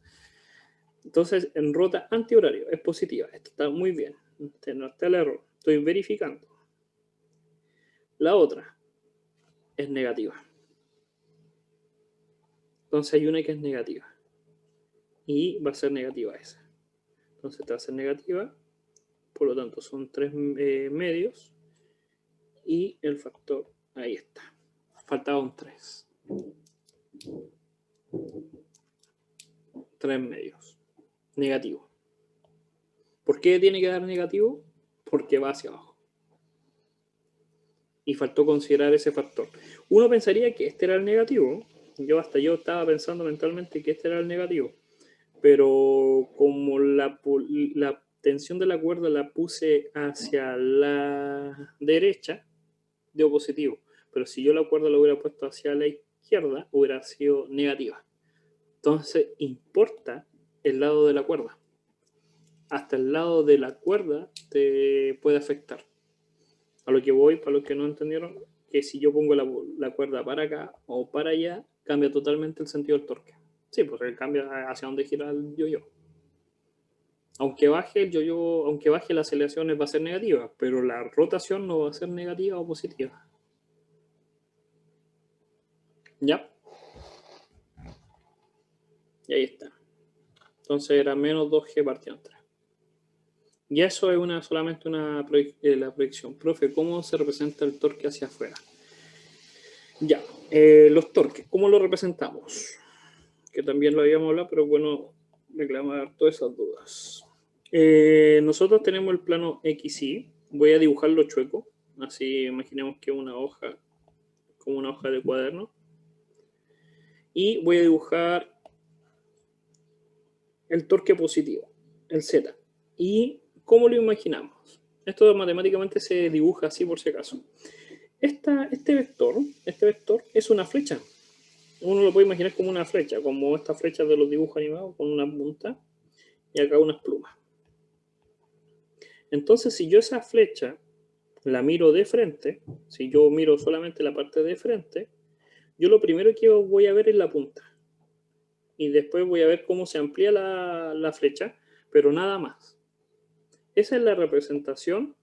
Entonces, en rota antihorario es positiva. Esto está muy bien. No está el error. Estoy verificando. La otra es negativa. Entonces hay una que es negativa. Y va a ser negativa esa. Entonces esta va a ser negativa. Por lo tanto, son 3 medios. Y el factor, ahí está. Faltaba un 3. 3 medios. Negativo. ¿Por qué tiene que dar negativo? Porque va hacia abajo. Y faltó considerar ese factor. Uno pensaría que este era el negativo. Yo estaba pensando mentalmente que este era el negativo. Pero como la tensión de la cuerda la puse hacia la derecha, dio positivo. Pero si yo la cuerda la hubiera puesto hacia la izquierda, hubiera sido negativa. Entonces, importa el lado de la cuerda. Hasta el lado de la cuerda te puede afectar. A lo que voy, para los que no entendieron, que si yo pongo la cuerda para acá o para allá, cambia totalmente el sentido del torque. Sí, pues cambia hacia donde gira el yo-yo. Aunque baje el yo-yo, aunque baje la aceleración va a ser negativa, pero la rotación no va a ser negativa o positiva. ¿Ya? Y ahí está. Entonces era menos 2G partido en 3. Y eso es solamente la proyección. Profe, ¿cómo se representa el torque hacia afuera? Ya, los torques, ¿cómo lo representamos? Que también lo habíamos hablado, pero bueno, reclamar todas esas dudas. Nosotros tenemos el plano XY. Voy a dibujarlo chueco. Así imaginemos que una hoja, como una hoja de cuaderno. Y voy a dibujar el torque positivo, el Z. ¿Y cómo lo imaginamos? Esto matemáticamente se dibuja así por si acaso. Este vector es una flecha. Uno lo puede imaginar como una flecha, como estas flechas de los dibujos animados, con una punta y acá unas plumas. Entonces, si yo esa flecha la miro de frente, si yo miro solamente la parte de frente, yo lo primero que voy a ver es la punta. Y después voy a ver cómo se amplía la flecha, pero nada más. Esa es la representación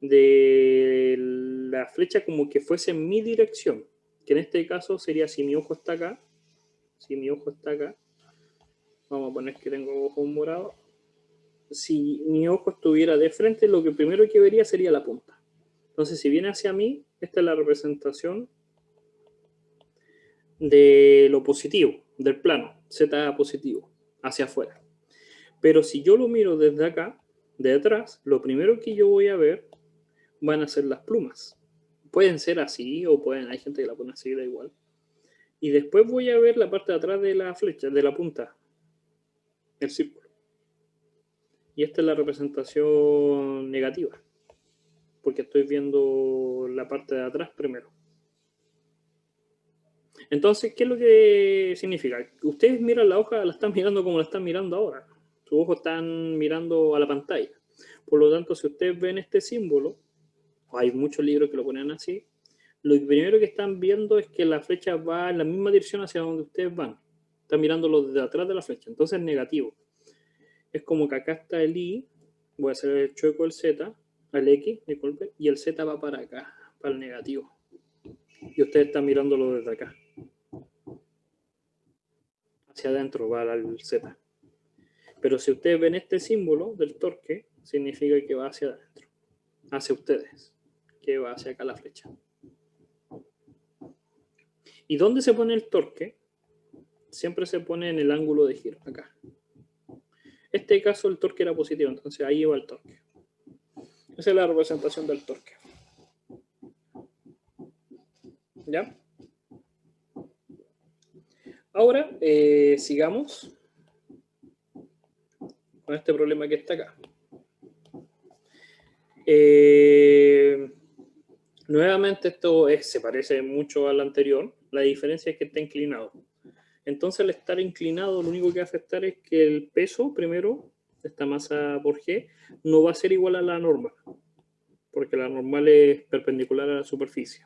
de la flecha como que fuese en mi dirección, que en este caso sería si mi ojo está acá, vamos a poner que tengo ojos morados, si mi ojo estuviera de frente, lo que primero que vería sería la punta. Entonces, si viene hacia mí, esta es la representación de lo positivo, del plano, Z positivo, hacia afuera. Pero si yo lo miro desde acá, de atrás, lo primero que yo voy a ver van a ser las plumas. Pueden ser así o hay gente que la pone así, da igual. Y después voy a ver la parte de atrás de la flecha, de la punta, el círculo. Y esta es la representación negativa, porque estoy viendo la parte de atrás primero. Entonces, ¿qué es lo que significa? Ustedes miran la hoja, la están mirando como la están mirando ahora. Sus ojos están mirando a la pantalla. Por lo tanto, si ustedes ven este símbolo, hay muchos libros que lo ponen así, lo primero que están viendo es que la flecha va en la misma dirección hacia donde ustedes van. Están mirándolo desde atrás de la flecha. Entonces es negativo. Es como que acá está el I, voy a hacer el chueco el Z, el X, disculpe, y el Z va para acá, para el negativo. Y ustedes están mirándolo desde acá. Hacia adentro va al Z. Pero si ustedes ven este símbolo del torque, significa que va hacia adentro, hacia ustedes. que va hacia acá la flecha. ¿Y dónde se pone el torque? Siempre se pone en el ángulo de giro, acá. En este caso el torque era positivo, entonces ahí va el torque. Esa es la representación del torque. ¿Ya? Ahora, sigamos con este problema que está acá. Nuevamente esto se parece mucho al anterior. La diferencia es que está inclinado. Entonces al estar inclinado, lo único que va a afectar es que el peso, primero, de esta masa por G, no va a ser igual a la normal, porque la normal es perpendicular a la superficie.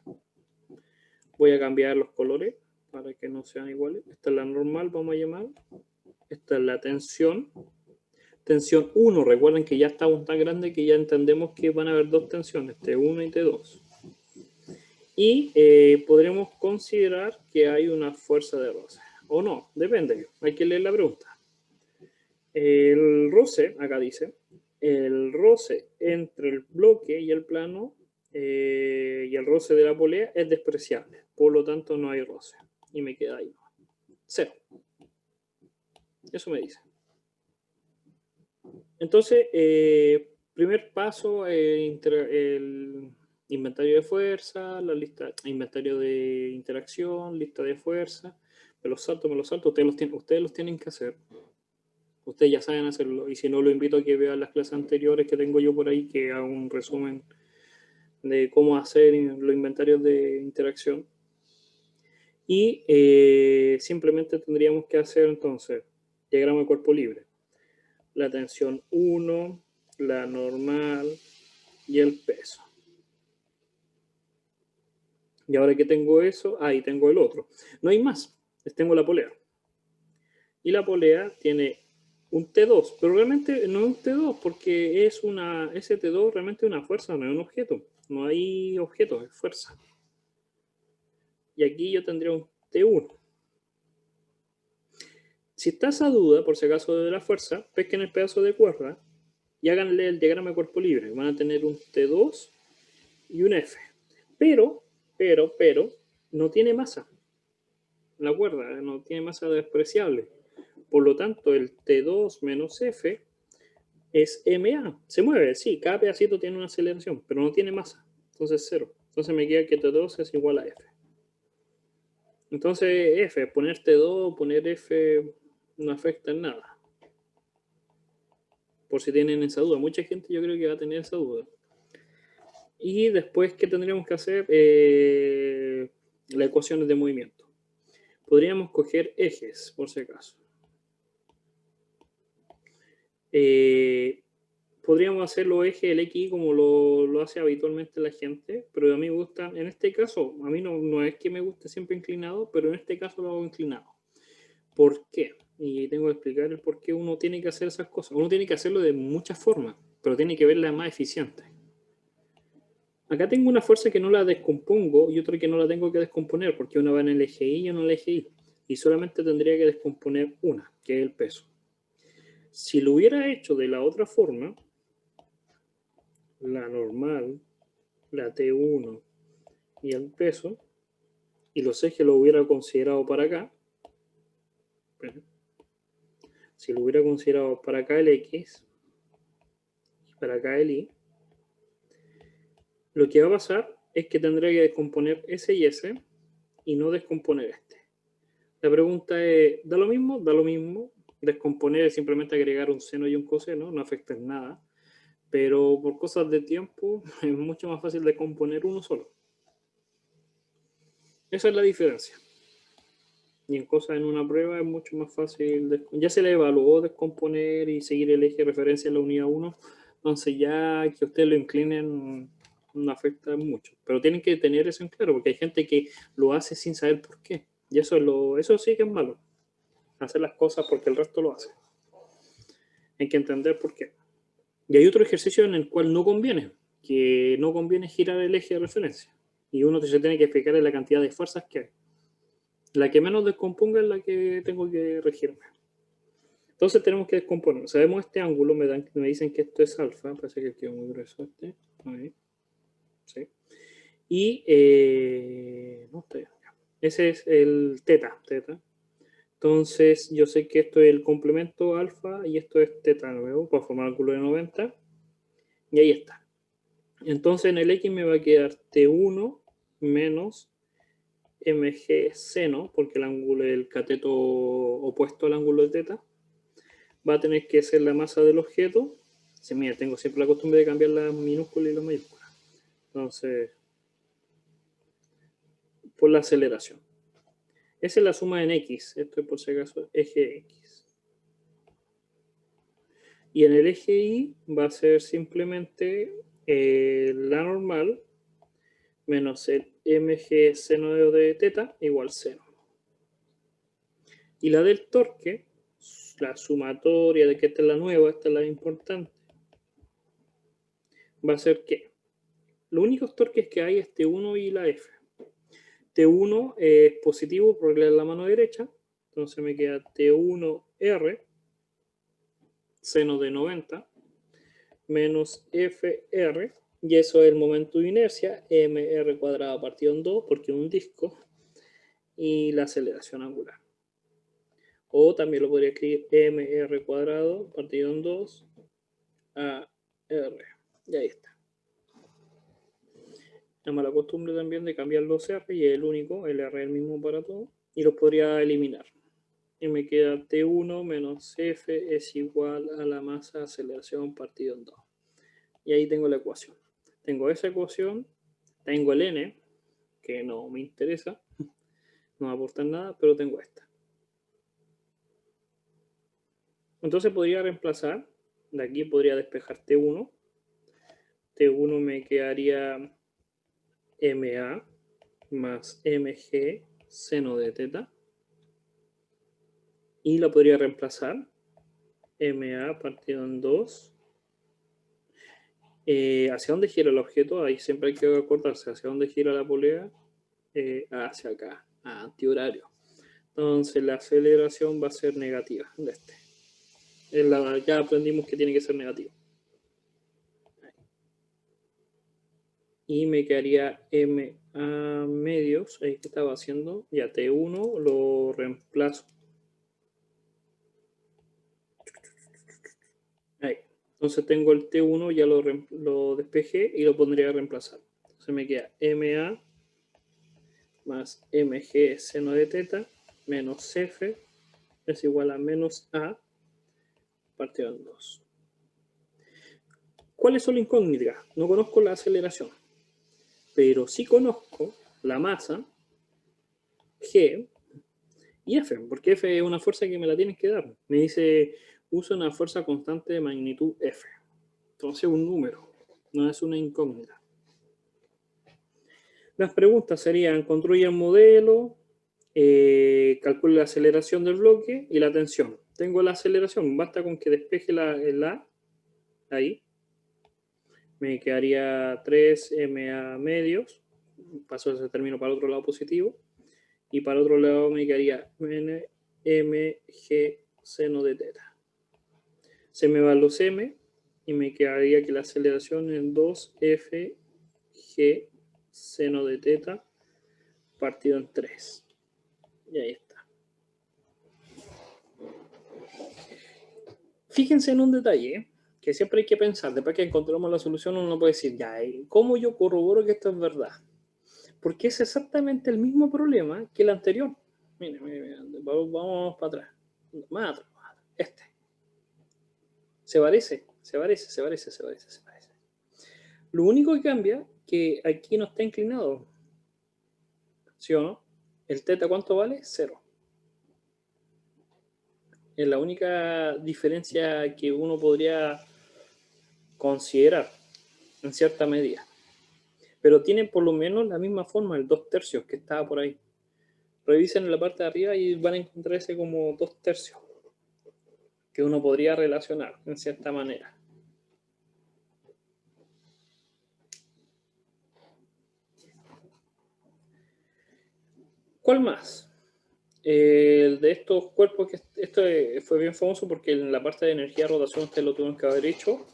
Voy a cambiar los colores para que no sean iguales. Esta es la normal, vamos a llamar. Esta es la tensión. Tensión 1, recuerden que ya estamos tan grandes que ya entendemos que van a haber dos tensiones, T1 y T2. Y podremos considerar que hay una fuerza de roce. O no, depende, hay que leer la pregunta. El roce, acá dice, el roce entre el bloque y el plano y el roce de la polea es despreciable, por lo tanto no hay roce. Y me queda ahí, 0. Eso me dice. Entonces, primer paso, el inventario de fuerza, la lista, inventario de interacción, lista de fuerza. Me los salto, ustedes los tienen que hacer. Ustedes ya saben hacerlo. Y si no, lo invito a que vean las clases anteriores que tengo yo por ahí, que hago un resumen de cómo hacer los inventarios de interacción. Y simplemente tendríamos que hacer entonces diagrama de cuerpo libre. La tensión 1, la normal y el peso. Y ahora que tengo eso, ahí tengo el otro. No hay más, les tengo la polea. Y la polea tiene un T2, pero realmente no es un T2 porque ese T2 realmente es una fuerza, no es un objeto. No hay objetos, es fuerza. Y aquí yo tendría un T1. Si está esa duda, por si acaso de la fuerza, pesquen el pedazo de cuerda y háganle el diagrama de cuerpo libre. Van a tener un T2 y un F. Pero, no tiene masa. La cuerda no tiene masa despreciable. Por lo tanto, el T2 menos F es MA. Se mueve, sí, cada pedacito tiene una aceleración, pero no tiene masa. Entonces, 0. Entonces me queda que T2 es igual a F. Entonces, F, poner T2, poner F no afecta en nada. Por si tienen esa duda. Mucha gente yo creo que va a tener esa duda. Y después, ¿qué tendríamos que hacer? Las ecuaciones de movimiento. Podríamos coger ejes, por si acaso. Podríamos hacer los ejes del X como lo hace habitualmente la gente, pero a mí me gusta, en este caso, a mí no es que me guste siempre inclinado, pero en este caso lo hago inclinado. ¿Por qué? Y tengo que explicar el por qué uno tiene que hacer esas cosas. Uno tiene que hacerlo de muchas formas, pero tiene que verla más eficiente. Acá tengo una fuerza que no la descompongo y otra que no la tengo que descomponer, porque una va en el eje Y y una en el eje Y. Y solamente tendría que descomponer una, que es el peso. Si lo hubiera hecho de la otra forma, la normal, la T1 y el peso, y los ejes lo hubiera considerado para acá, si lo hubiera considerado para acá el X y para acá el Y, lo que va a pasar es que tendré que descomponer ese y ese y no descomponer este. La pregunta es, ¿da lo mismo? Da lo mismo. Descomponer es simplemente agregar un seno y un coseno, no afecta en nada. Pero por cosas de tiempo es mucho más fácil descomponer uno solo. Esa es la diferencia. Y en cosas en una prueba es mucho más fácil. Ya se le evaluó descomponer y seguir el eje de referencia en la unidad 1. Entonces ya que ustedes lo inclinen no afecta mucho. Pero tienen que tener eso en claro, porque hay gente que lo hace sin saber por qué. Y eso sí que es malo. Hacer las cosas porque el resto lo hace. Hay que entender por qué. Y hay otro ejercicio en el cual no conviene, que no conviene girar el eje de referencia. Y uno se tiene que fijar en la cantidad de fuerzas que hay. La que menos descomponga es la que tengo que regirme. Entonces tenemos que descomponer. Sabemos este ángulo, me dicen que esto es alfa. Parece que quedó muy grueso este. Ahí. ¿sí? Y no, ese es el teta. Entonces, yo sé que esto es el complemento alfa y esto es teta nuevo para formar el ángulo de 90. Y ahí está. Entonces, en el X me va a quedar T1 menos mg seno, porque el ángulo del cateto opuesto al ángulo de teta va a tener que ser la masa del objeto. Sí, mira, tengo siempre la costumbre de cambiar las minúsculas y las mayúsculas. Entonces, por la aceleración. Esa es la suma en X. Esto es por si acaso eje X. Y en el eje Y va a ser simplemente la normal menos el mg seno de teta igual seno. Y la del torque, la sumatoria de que esta es la nueva, esta es la importante, va a ser que los únicos torques que hay es T1 y la F. T1 es positivo porque es la mano derecha, entonces me queda T1R seno de 90 menos FR, y eso es el momento de inercia, mr cuadrado partido en 2 porque es un disco, y la aceleración angular. O también lo podría escribir mr cuadrado partido en 2 a r. Y ahí está. La mala costumbre también de cambiar los R, y es el único, el R es el mismo para todo, y los podría eliminar. Y me queda T1 menos F es igual a la masa de aceleración partido en 2. Y ahí tengo la ecuación. Tengo esa ecuación, tengo el N, que no me interesa, no me aporta nada, pero tengo esta. Entonces podría reemplazar, de aquí podría despejar T1. T1 me quedaría MA más MG seno de teta. Y la podría reemplazar MA partido en 2. ¿Hacia dónde gira el objeto? Ahí siempre hay que acordarse. ¿Hacia dónde gira la polea? Hacia acá, antihorario. Entonces la aceleración va a ser negativa de este. Ya aprendimos que tiene que ser negativo. Y me quedaría MA medios, ahí que estaba haciendo, ya T1 lo reemplazo. Ahí. Entonces tengo el T1, ya lo despejé y lo pondría a reemplazar. Entonces me queda MA más MG seno de teta menos F es igual a menos A partido en 2. ¿Cuáles son las incógnitas? No conozco la aceleración, pero sí conozco la masa G y F, porque F es una fuerza que me la tienes que dar. Me dice, usa una fuerza constante de magnitud F. Entonces un número, no es una incógnita. Las preguntas serían, construye un modelo, calcule la aceleración del bloque y la tensión. Tengo la aceleración, basta con que despeje el A, ahí. Me quedaría 3 MA medios, paso ese término para el otro lado positivo, y para el otro lado me quedaría MG seno de teta. Se me van los M y me quedaría que la aceleración es 2FG seno de teta partido en 3. Y ahí está. Fíjense en un detalle que siempre hay que pensar. Después que encontramos la solución, uno puede decir, ya, ¿cómo yo corroboro que esto es verdad? Porque es exactamente el mismo problema que el anterior. Miren, vamos para atrás. Más atrás. Este. Se parece. Lo único que cambia es que aquí no está inclinado. ¿Sí o no? El teta, ¿cuánto vale? 0. Es la única diferencia que uno podría considerar en cierta medida. Pero tiene por lo menos la misma forma, el 2/3 que estaba por ahí. Revisen en la parte de arriba y van a encontrar ese como 2/3 que uno podría relacionar en cierta manera. ¿Cuál más? El de estos cuerpos, que esto fue bien famoso porque en la parte de energía de rotación ustedes lo tuvieron que haber hecho,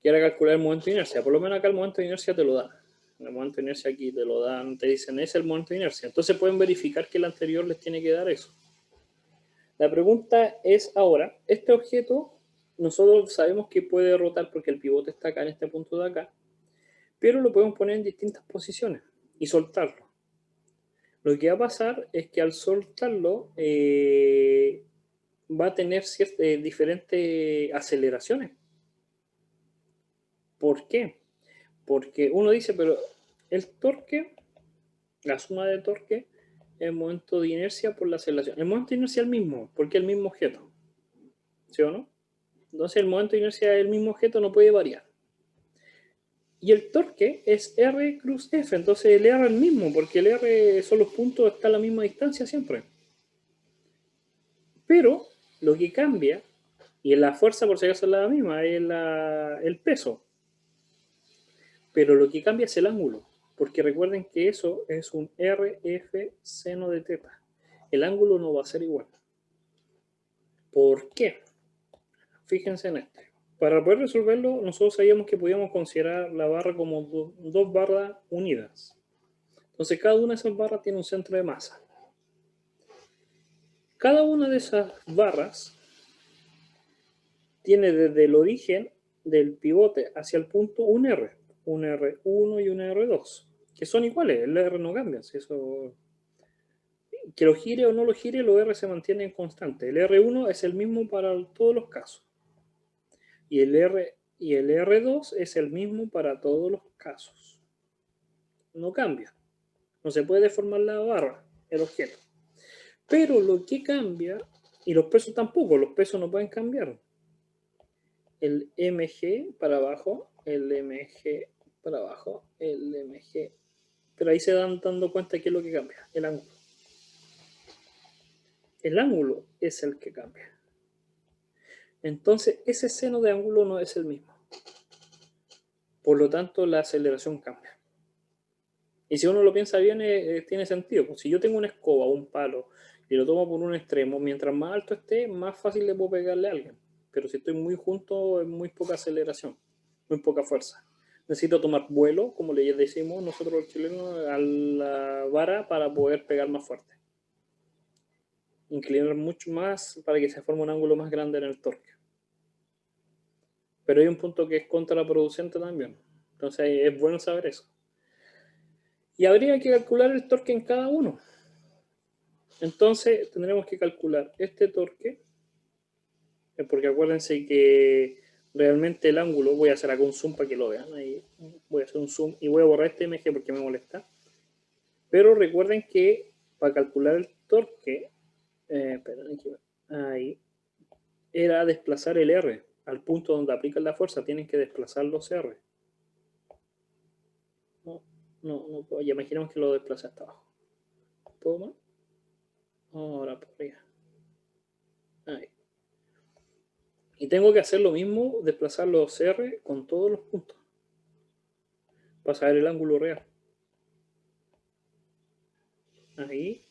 que era calcular el momento de inercia. Por lo menos acá el momento de inercia te lo da. El momento de inercia aquí te lo dan, te dicen, es el momento de inercia. Entonces pueden verificar que el anterior les tiene que dar eso. La pregunta es ahora, este objeto, nosotros sabemos que puede rotar porque el pivote está acá en este punto de acá, pero lo podemos poner en distintas posiciones y soltarlo. Lo que va a pasar es que al soltarlo va a tener diferentes aceleraciones. ¿Por qué? Porque uno dice, pero el torque, la suma de torque, es el momento de inercia por la aceleración. El momento de inercia es el mismo, porque es el mismo objeto. ¿Sí o no? Entonces el momento de inercia del mismo objeto no puede variar. Y el torque es R cruz F, entonces el R es el mismo, porque el R son los puntos, está a la misma distancia siempre. Pero lo que cambia, y la fuerza por si acaso es la misma, es el peso. Pero lo que cambia es el ángulo, porque recuerden que eso es un RF seno de teta. El ángulo no va a ser igual. ¿Por qué? Fíjense en este. Para poder resolverlo, nosotros sabíamos que podíamos considerar la barra como dos barras unidas. Entonces, cada una de esas barras tiene un centro de masa. Cada una de esas barras tiene desde el origen del pivote hacia el punto un R1 y un R2, que son iguales, el R no cambia. Si eso, que lo gire o no lo gire, los R se mantienen constantes. El R1 es el mismo para todos los casos. Y el R2 es el mismo para todos los casos. No cambia. No se puede deformar la barra, el objeto. Pero lo que cambia, y los pesos tampoco, los pesos no pueden cambiar. El mg para abajo, el mg para abajo, el mg. Pero ahí se dan dando cuenta que es lo que cambia, el ángulo. El ángulo es el que cambia. Entonces, ese seno de ángulo no es el mismo. Por lo tanto, la aceleración cambia. Y si uno lo piensa bien, tiene sentido. Pues si yo tengo una escoba o un palo y lo tomo por un extremo, mientras más alto esté, más fácil le puedo pegarle a alguien. Pero si estoy muy junto, es muy poca aceleración, muy poca fuerza. Necesito tomar vuelo, como le decimos nosotros los chilenos, a la vara para poder pegar más fuerte. Inclinar mucho más para que se forme un ángulo más grande en el torque. Pero hay un punto que es contraproducente también. Entonces es bueno saber eso. Y habría que calcular el torque en cada uno. Entonces tendremos que calcular este torque, porque acuérdense que realmente el ángulo, voy a hacer acá un zoom para que lo vean, ahí voy a hacer un zoom y voy a borrar este MG porque me molesta. Pero recuerden que para calcular el torque, ahí, era desplazar el R al punto donde aplican la fuerza, tienen que desplazar los R. No puedo, ya imaginemos que lo desplace hasta abajo. ¿Puedo más? Ahora podría. Ahí. Y tengo que hacer lo mismo, desplazar los R con todos los puntos para saber el ángulo real. Ahí.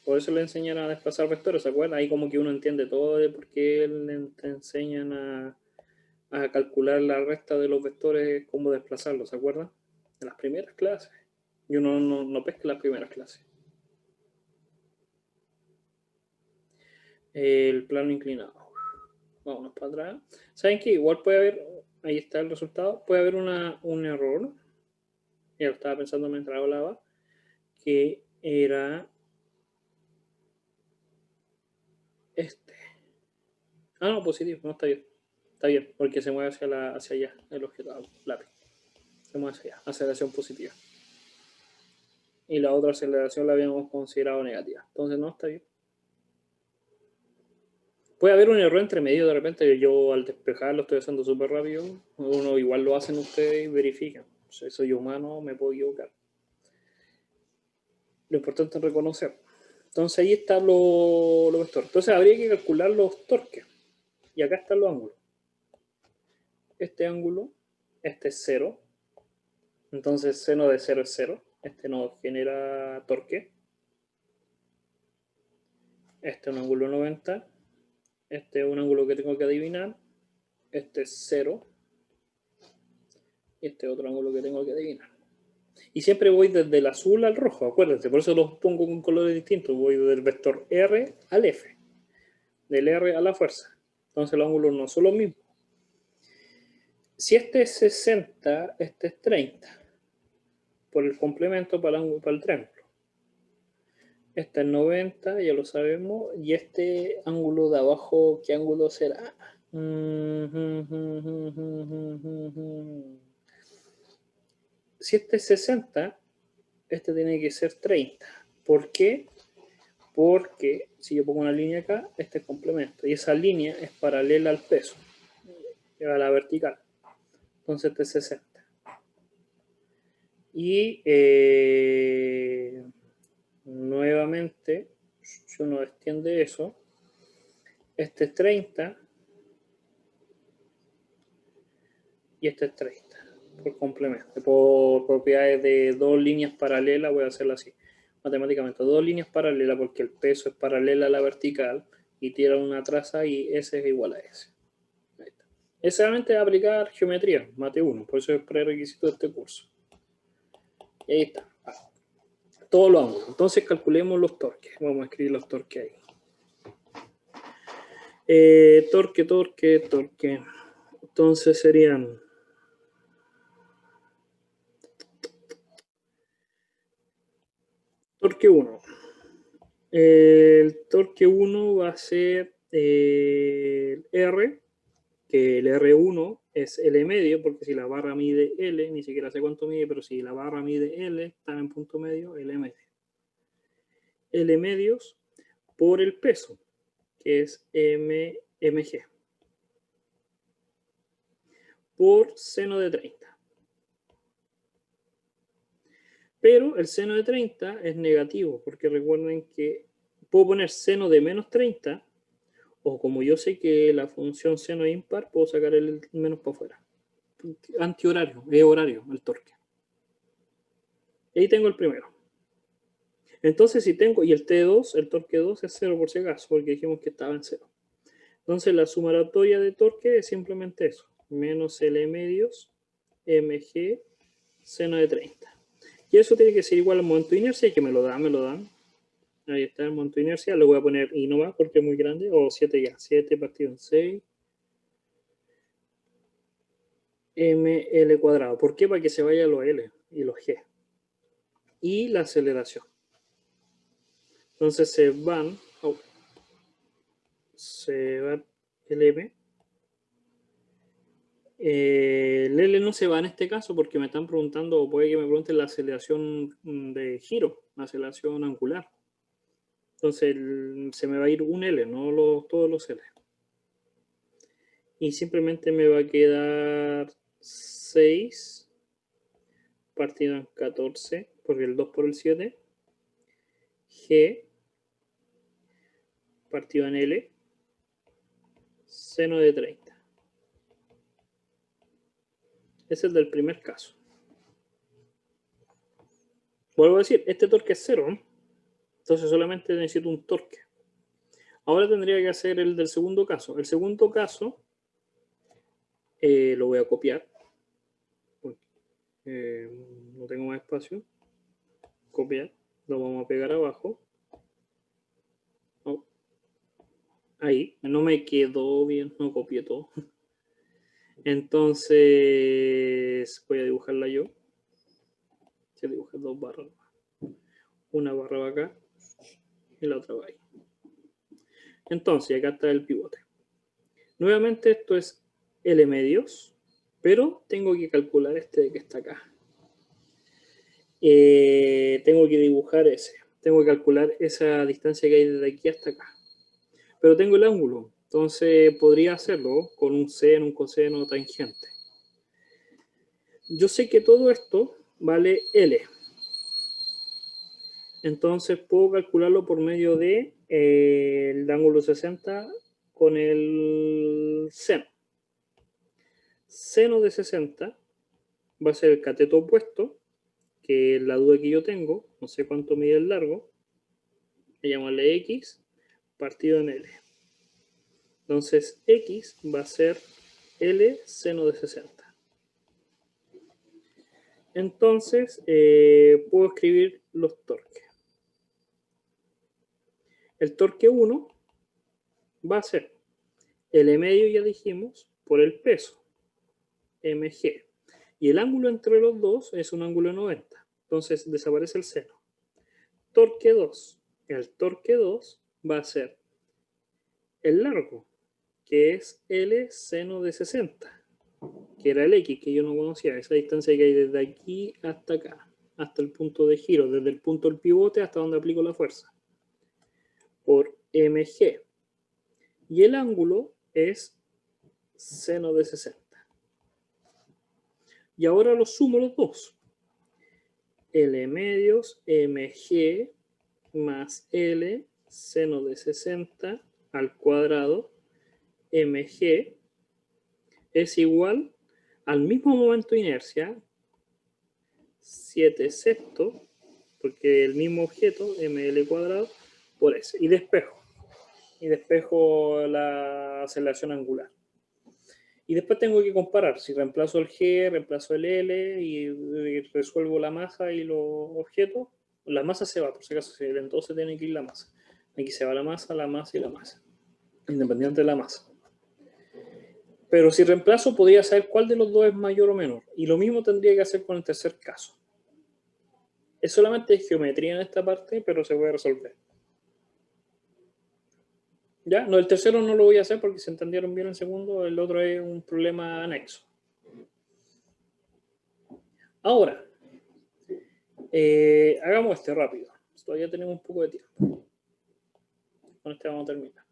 Por eso le enseñan a desplazar vectores, ¿se acuerdan? Ahí como que uno entiende todo de por qué te enseñan a calcular la recta de los vectores, cómo desplazarlos, ¿se acuerdan? En las primeras clases. Y uno no pesca las primeras clases. El plano inclinado. Vámonos para atrás. ¿Saben qué? Igual puede haber, ahí está el resultado, puede haber un error. Ya lo estaba pensando mientras hablaba, que era este. Ah, no, positivo, no está bien. Está bien, porque se mueve hacia allá el objeto lápiz. Se mueve hacia allá, aceleración positiva. Y la otra aceleración la habíamos considerado negativa. Entonces no está bien. Puede haber un error entre medio de repente. Yo al despejar lo estoy haciendo súper rápido. Uno igual lo hacen ustedes y verifican. Soy humano, me puedo equivocar. Lo importante es reconocer. Entonces ahí están los vectores. Entonces habría que calcular los torques. Y acá están los ángulos. Este ángulo, este es 0. Entonces seno de 0 es 0. Este no genera torque. Este es un ángulo 90. Este es un ángulo que tengo que adivinar. Este es 0. Y este otro ángulo que tengo que adivinar. Y siempre voy desde el azul al rojo, acuérdense, por eso los pongo con colores distintos. Voy del vector R al F, del R a la fuerza. Entonces los ángulos no son los mismos. Si este es 60, este es 30, por el complemento para el triángulo. Este es 90, ya lo sabemos. Y este ángulo de abajo, ¿qué ángulo será? Si este es 60, este tiene que ser 30. ¿Por qué? Porque si yo pongo una línea acá, este es complemento. Y esa línea es paralela al peso, a la vertical. Entonces este es 60. Y nuevamente, si uno extiende eso, este es 30 y este es 30 por complemento. Por propiedades de dos líneas paralelas voy a hacerlo así. Matemáticamente, dos líneas paralelas porque el peso es paralela a la vertical y tiran una traza y S es igual a S. Ahí está. Es solamente aplicar geometría, mate 1, por eso es prerequisito de este curso. Y ahí está. Todos los ángulos. Entonces calculemos los torques. Vamos a escribir los torques ahí. Torque. Entonces serían... Torque 1. El torque 1 va a ser el R, que el R1 es L medio, porque si la barra mide L, ni siquiera sé cuánto mide, pero si la barra mide L, está en punto medio, L medio. L medios por el peso, que es mg, por seno de 30. Pero el seno de 30 es negativo, porque recuerden que puedo poner seno de menos 30, o como yo sé que la función seno es impar, puedo sacar el menos para afuera. Antihorario, es horario el torque. Y ahí tengo el primero. Entonces si tengo, y el T2, el torque 2 es 0 por si acaso, porque dijimos que estaba en 0. Entonces la sumatoria de torque es simplemente eso, menos L medios, mg, seno de 30. Y eso tiene que ser igual al momento de inercia, que me lo dan. Ahí está el momento de inercia, lo voy a poner y no más porque es muy grande, o 7 ya, 7 partido en 6, ml cuadrado. ¿Por qué? Para que se vaya los L y los G. Y la aceleración. Entonces se va el M. El L no se va en este caso porque me están preguntando, o puede que me pregunten la aceleración de giro, la aceleración angular. Entonces se me va a ir un L, no todos los L. Y simplemente me va a quedar 6 partido en 14, porque el 2 por el 7, G partido en L, seno de 30. Ese es del primer caso. Vuelvo a decir, este torque es 0, ¿no? Entonces solamente necesito un torque. Ahora tendría que hacer el del segundo caso. El segundo caso lo voy a copiar. No tengo más espacio. Copiar. Lo vamos a pegar abajo. Oh. Ahí. No me quedó bien. No copié todo. Entonces voy a dibujarla yo. Se dibujan dos barras. Una barra va acá y la otra va ahí. Entonces acá está el pivote. Nuevamente esto es L medios, pero tengo que calcular este que está acá. Tengo que dibujar ese. Tengo que calcular esa distancia que hay desde aquí hasta acá. Pero tengo el ángulo, entonces podría hacerlo con un seno, un coseno, tangente. Yo sé que todo esto vale L. Entonces puedo calcularlo por medio de el ángulo 60 con el seno. Seno de 60 va a ser el cateto opuesto, que es la duda que yo tengo, no sé cuánto mide el largo, le llamarle X partido en L. Entonces X va a ser L seno de 60. Entonces, puedo escribir los torques. El torque 1 va a ser L medio, ya dijimos, por el peso, mg. Y el ángulo entre los dos es un ángulo de 90. Entonces, desaparece el seno. Torque 2. El torque 2 va a ser el largo, que es L seno de 60, que era el X, que yo no conocía, esa distancia que hay desde aquí hasta acá, hasta el punto de giro, desde el punto del pivote hasta donde aplico la fuerza, por mg. Y el ángulo es seno de 60. Y ahora los sumo los dos. L medios mg más L seno de 60 al cuadrado mg es igual al mismo momento de inercia, 7 sextos, porque el mismo objeto, ml cuadrado, por S. Y despejo la aceleración angular. Y después tengo que comparar si reemplazo el G, reemplazo el L y resuelvo la masa y los objetos. La masa se va, por si acaso, entonces tiene que ir la masa. Aquí se va la masa y la masa, independiente de la masa. Pero si reemplazo, podría saber cuál de los dos es mayor o menor. Y lo mismo tendría que hacer con el tercer caso. Es solamente geometría en esta parte, pero se puede resolver. ¿Ya? No, el tercero no lo voy a hacer porque se entendieron bien el segundo. El otro es un problema anexo. Ahora, hagamos este rápido. Todavía tenemos un poco de tiempo. Con este vamos a terminar.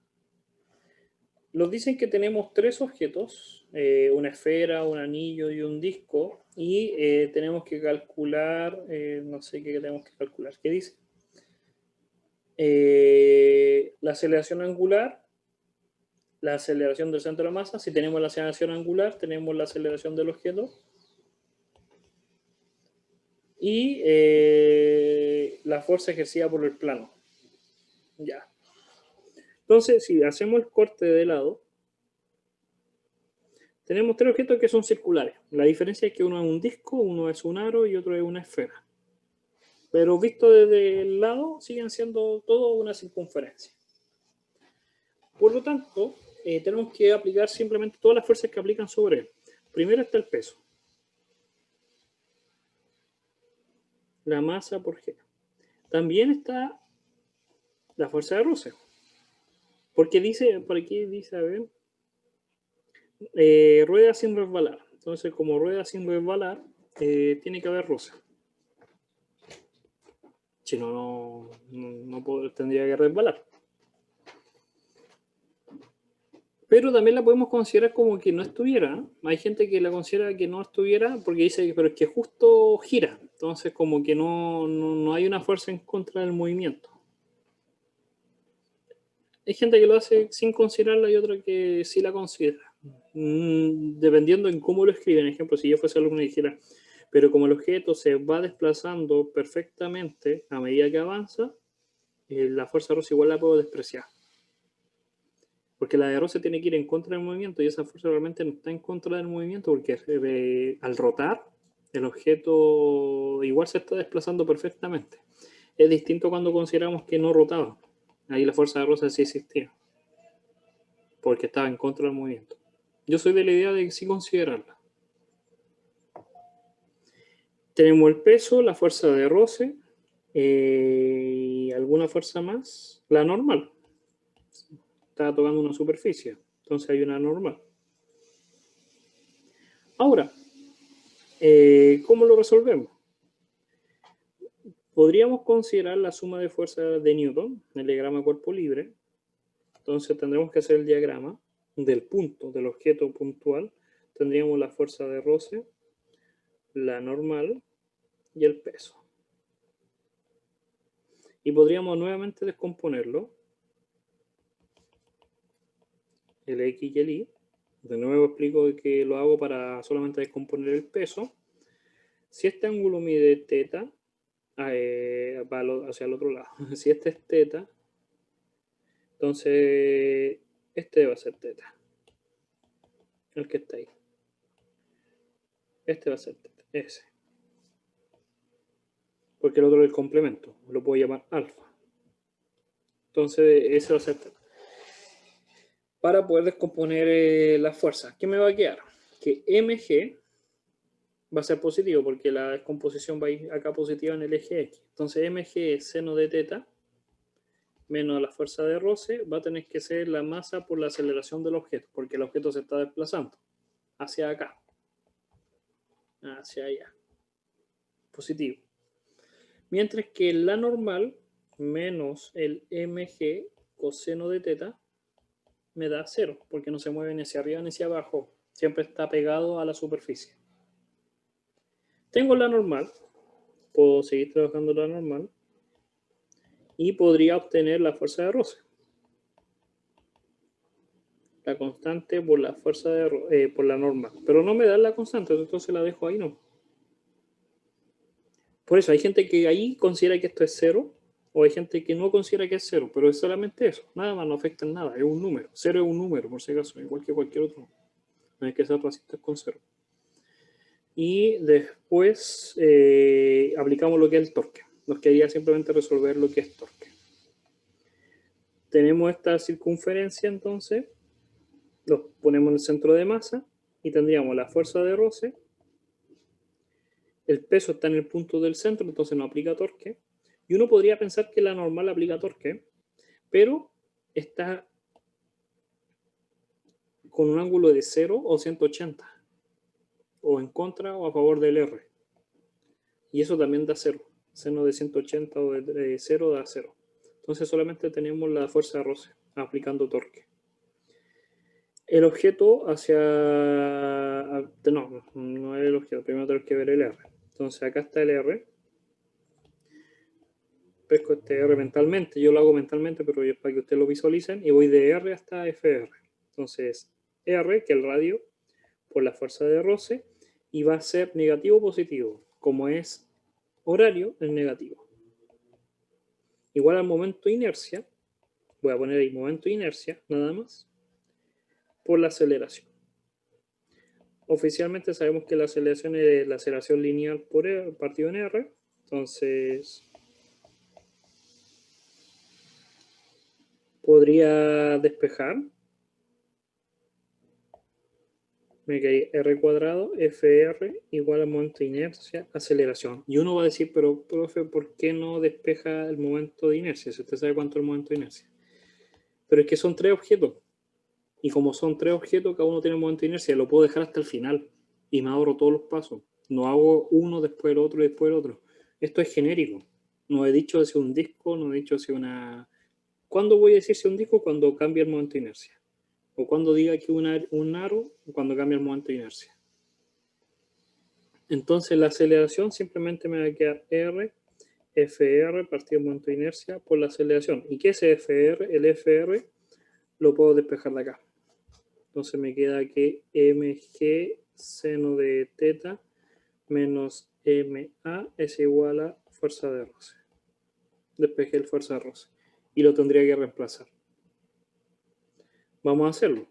Nos dicen que tenemos tres objetos, una esfera, un anillo y un disco, y tenemos que calcular, no sé qué tenemos que calcular. ¿Qué dice? La aceleración angular, la aceleración del centro de la masa. Si tenemos la aceleración angular, tenemos la aceleración del objeto. Y la fuerza ejercida por el plano. Ya. Entonces, si hacemos el corte de lado, tenemos tres objetos que son circulares. La diferencia es que uno es un disco, uno es un aro y otro es una esfera. Pero visto desde el lado, siguen siendo todo una circunferencia. Por lo tanto, tenemos que aplicar simplemente todas las fuerzas que aplican sobre él. Primero está el peso. La masa por G. También está la fuerza de roce. Porque dice, por aquí dice, a ver, rueda sin resbalar. Entonces, como rueda sin resbalar, tiene que haber roce. Si no, tendría que resbalar. Pero también la podemos considerar como que no estuviera. Hay gente que la considera que no estuviera porque dice, pero es que justo gira. Entonces, como que no hay una fuerza en contra del movimiento. Hay gente que lo hace sin considerarla y otra que sí la considera. Dependiendo en cómo lo escriben. Por ejemplo, si yo fuese alumno y dijera, pero como el objeto se va desplazando perfectamente a medida que avanza, la fuerza de roce igual la puedo despreciar. Porque la de roce tiene que ir en contra del movimiento y esa fuerza realmente no está en contra del movimiento porque al rotar el objeto igual se está desplazando perfectamente. Es distinto cuando consideramos que no rotaba. Ahí la fuerza de roce sí existía porque estaba en contra del movimiento. Yo soy de la idea de sí considerarla. Tenemos el peso, la fuerza de roce y alguna fuerza más, la normal. Estaba tocando una superficie, entonces hay una normal. Ahora, ¿cómo lo resolvemos? Podríamos considerar la suma de fuerzas de Newton, el diagrama cuerpo libre. Entonces tendremos que hacer el diagrama del punto, del objeto puntual. Tendríamos la fuerza de roce, la normal y el peso. Y podríamos nuevamente descomponerlo. El X y el Y. De nuevo explico que lo hago para solamente descomponer el peso. Si este ángulo mide θ, va hacia el otro lado. Si este es θ, entonces este va a ser θ. El que está ahí. Este va a ser θ. Ese. porque el otro es el complemento, lo puedo llamar alfa. Entonces, ese va a ser para poder descomponer las fuerzas. ¿Qué me va a quedar? Que mg va a ser positivo porque la descomposición va a ir acá positiva en el eje X. Entonces mg es seno de teta menos la fuerza de roce va a tener que ser la masa por la aceleración del objeto, porque el objeto se está desplazando hacia acá, hacia allá, positivo. Mientras que la normal menos el mg coseno de teta me da 0, porque no se mueve ni hacia arriba ni hacia abajo, siempre está pegado a la superficie. Tengo la normal, puedo seguir trabajando la normal, y podría obtener la fuerza de roce. La constante por la fuerza de por la normal. Pero no me da la constante, entonces la dejo ahí, no. Por eso hay gente que ahí considera que esto es 0, o hay gente que no considera que es 0, pero es solamente eso. Nada más, no afecta en nada, es un número. 0 es un número, por si acaso, igual que cualquier otro. No hay que ser racistas con 0. Y después aplicamos lo que es el torque. Nos quedaría simplemente resolver lo que es torque. Tenemos esta circunferencia, entonces, lo ponemos en el centro de masa y tendríamos la fuerza de roce. El peso está en el punto del centro, entonces no aplica torque. Y uno podría pensar que la normal aplica torque, pero está con un ángulo de 0 o 180, o en contra o a favor del R. Y eso también da 0. Seno de 180 o de 0 da 0. Entonces solamente tenemos la fuerza de roce aplicando torque. El objeto hacia... No es el objeto, primero tengo que ver el R. Entonces acá está el R. Pesco este R mentalmente, yo lo hago mentalmente, pero es para que ustedes lo visualicen, y voy de R hasta FR. Entonces, R, que es el radio, por la fuerza de roce, y va a ser negativo o positivo. Como es horario, es negativo. Igual al momento de inercia, voy a poner ahí momento de inercia, nada más, por la aceleración. Oficialmente sabemos que la aceleración es la aceleración lineal por R, partido en R, entonces podría despejar. Me quedé R cuadrado, FR igual a momento de inercia, aceleración. Y uno va a decir, pero profe, ¿por qué no despeja el momento de inercia? Si usted sabe cuánto es el momento de inercia. Pero es que son 3 objetos. Y como son 3 objetos, cada uno tiene un momento de inercia. Lo puedo dejar hasta el final. Y me ahorro todos los pasos. No hago uno, después el otro y después el otro. Esto es genérico. No he dicho si un disco, no he dicho si una... ¿Cuándo voy a decir si un disco? Cuando cambia el momento de inercia. O cuando diga que un aro, cuando cambia el momento de inercia. Entonces la aceleración simplemente me va a quedar R, FR partido momento de inercia por la aceleración. ¿Y qué es FR? El FR lo puedo despejar de acá. Entonces me queda que mg seno de teta menos ma es igual a fuerza de roce. Despejé el fuerza de roce. Y lo tendría que reemplazar. Vamos a hacerlo.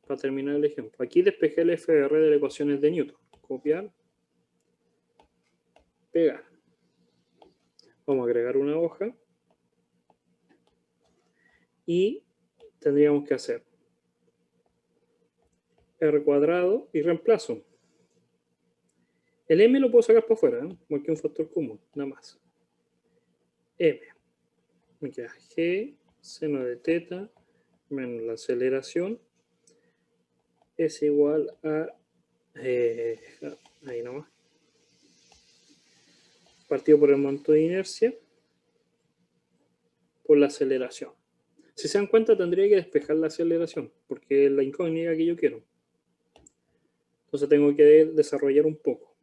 Para terminar el ejemplo. Aquí despejé el FR de las ecuaciones de Newton. Copiar. Pegar. Vamos a agregar una hoja. Y tendríamos que hacer R cuadrado y reemplazo. El M lo puedo sacar para afuera, ¿eh? Porque es un factor común, nada más. M. Me queda G, seno de teta, menos la aceleración, es igual a... ahí nomás. Partido por el momento de inercia, por la aceleración. Si se dan cuenta, tendría que despejar la aceleración, porque es la incógnita que yo quiero. Entonces tengo que desarrollar un poco.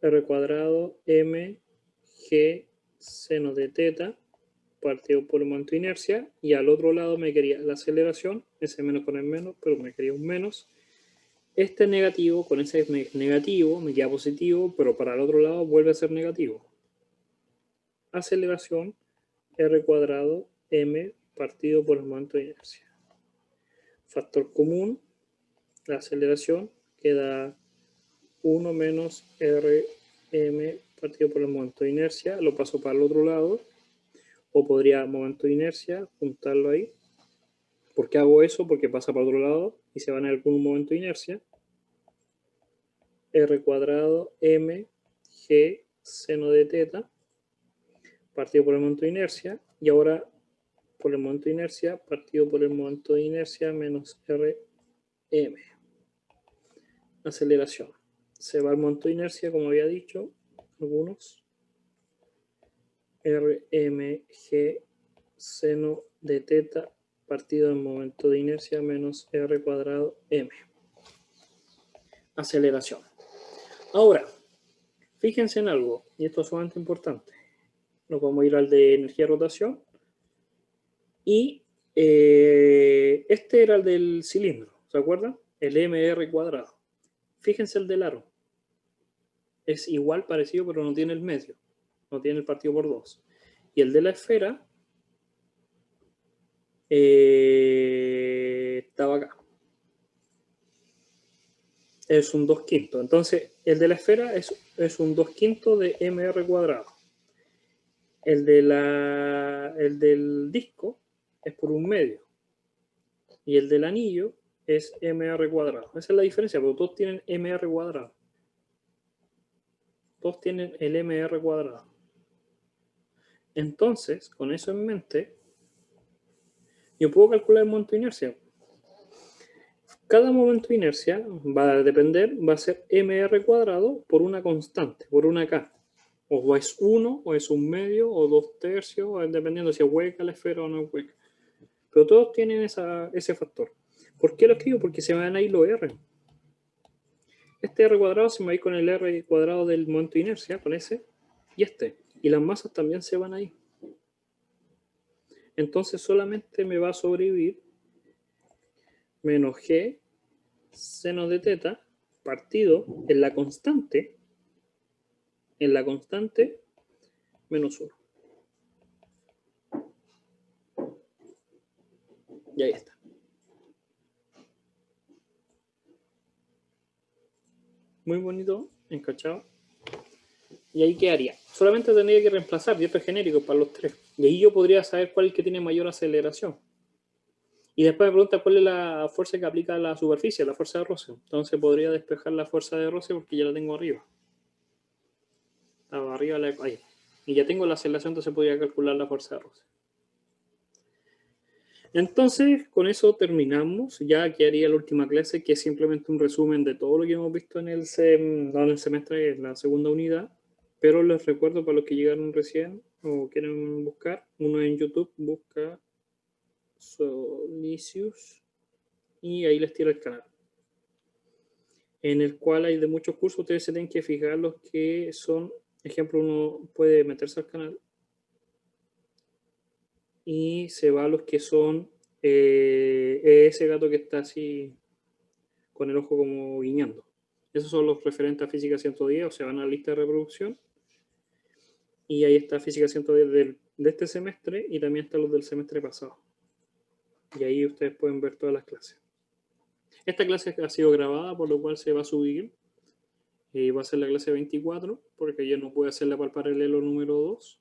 R cuadrado, M, G, seno de teta, partido por el momento de inercia, y al otro lado me quería la aceleración, ese menos con el menos, pero me quería un menos. Este negativo con ese negativo me queda positivo, pero para el otro lado vuelve a ser negativo. Aceleración, R cuadrado, M partido por el momento de inercia. Factor común, la aceleración queda 1 menos RM partido por el momento de inercia, lo paso para el otro lado, o podría momento de inercia, juntarlo ahí. ¿Por qué hago eso? Porque pasa para otro lado y se van a algún momento de inercia. R cuadrado M G seno de teta partido por el momento de inercia, y ahora por el momento de inercia partido por el momento de inercia menos RM. Aceleración. Se va el momento de inercia, como había dicho, algunos. RMG seno de teta partido del momento de inercia menos R cuadrado M. Aceleración. Ahora, fíjense en algo, y esto es sumamente importante. Nos vamos a ir al de energía de rotación. Y este era el del cilindro, ¿se acuerdan? El MR cuadrado. Fíjense el del aro. Es igual, parecido, pero no tiene el medio. No tiene el partido por 2. Y el de la esfera estaba acá. Es un 2/5. Entonces, el de la esfera es un 2/5 de MR cuadrado. El del disco es por un medio. Y el del anillo es MR cuadrado. Esa es la diferencia, porque todos tienen MR cuadrado. Todos tienen el MR cuadrado. Entonces, con eso en mente, yo puedo calcular el momento de inercia. Cada momento de inercia va a depender, va a ser MR cuadrado por una constante, por una K. O es 1, o es un medio, o 2/3, dependiendo si es hueca la esfera o no es hueca. Pero todos tienen ese factor. ¿Por qué lo escribo? Porque se van a ir los R. Este R cuadrado se me va a ir con el R cuadrado del momento de inercia, con ese, y este. Y las masas también se van a ir. Entonces solamente me va a sobrevivir menos G seno de teta partido en la constante menos 1. Y ahí está. Muy bonito, encachado. Y ahí quedaría. Solamente tendría que reemplazar, y esto es genérico para los tres. Y ahí yo podría saber cuál es el que tiene mayor aceleración. Y después me pregunta cuál es la fuerza que aplica a la superficie, la fuerza de roce. Entonces podría despejar la fuerza de roce porque ya la tengo arriba. Estaba arriba ahí. Y ya tengo la aceleración, entonces podría calcular la fuerza de roce. Entonces, con eso terminamos. Ya quedaría la última clase, que es simplemente un resumen de todo lo que hemos visto en el semestre, en la segunda unidad. Pero les recuerdo para los que llegaron recién o quieren buscar, uno en YouTube busca Solicius y ahí les tira el canal, en el cual hay de muchos cursos. Ustedes se tienen que fijar los que son, ejemplo, uno puede meterse al canal y se va a los que son ese gato que está así con el ojo como guiñando. Esos son los referentes a física 110, o sea, van a la lista de reproducción y ahí está física 110 de este semestre y también están los del semestre pasado. Y ahí ustedes pueden ver todas las clases. Esta clase ha sido grabada, por lo cual se va a subir. Va a ser la clase 24, porque yo no pude hacerla para el paralelo número 2.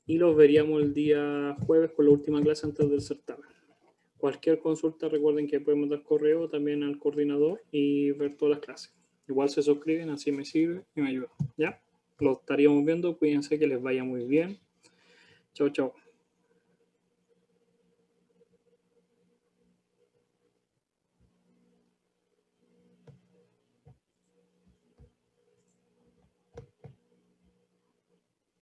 Y los veríamos el día jueves con la última clase antes del certamen. Cualquier consulta, recuerden que pueden mandar correo también al coordinador y ver todas las clases. Igual se suscriben, así me sirve y me ayuda. ¿Ya? Lo estaríamos viendo. Cuídense, que les vaya muy bien. Chao, chao.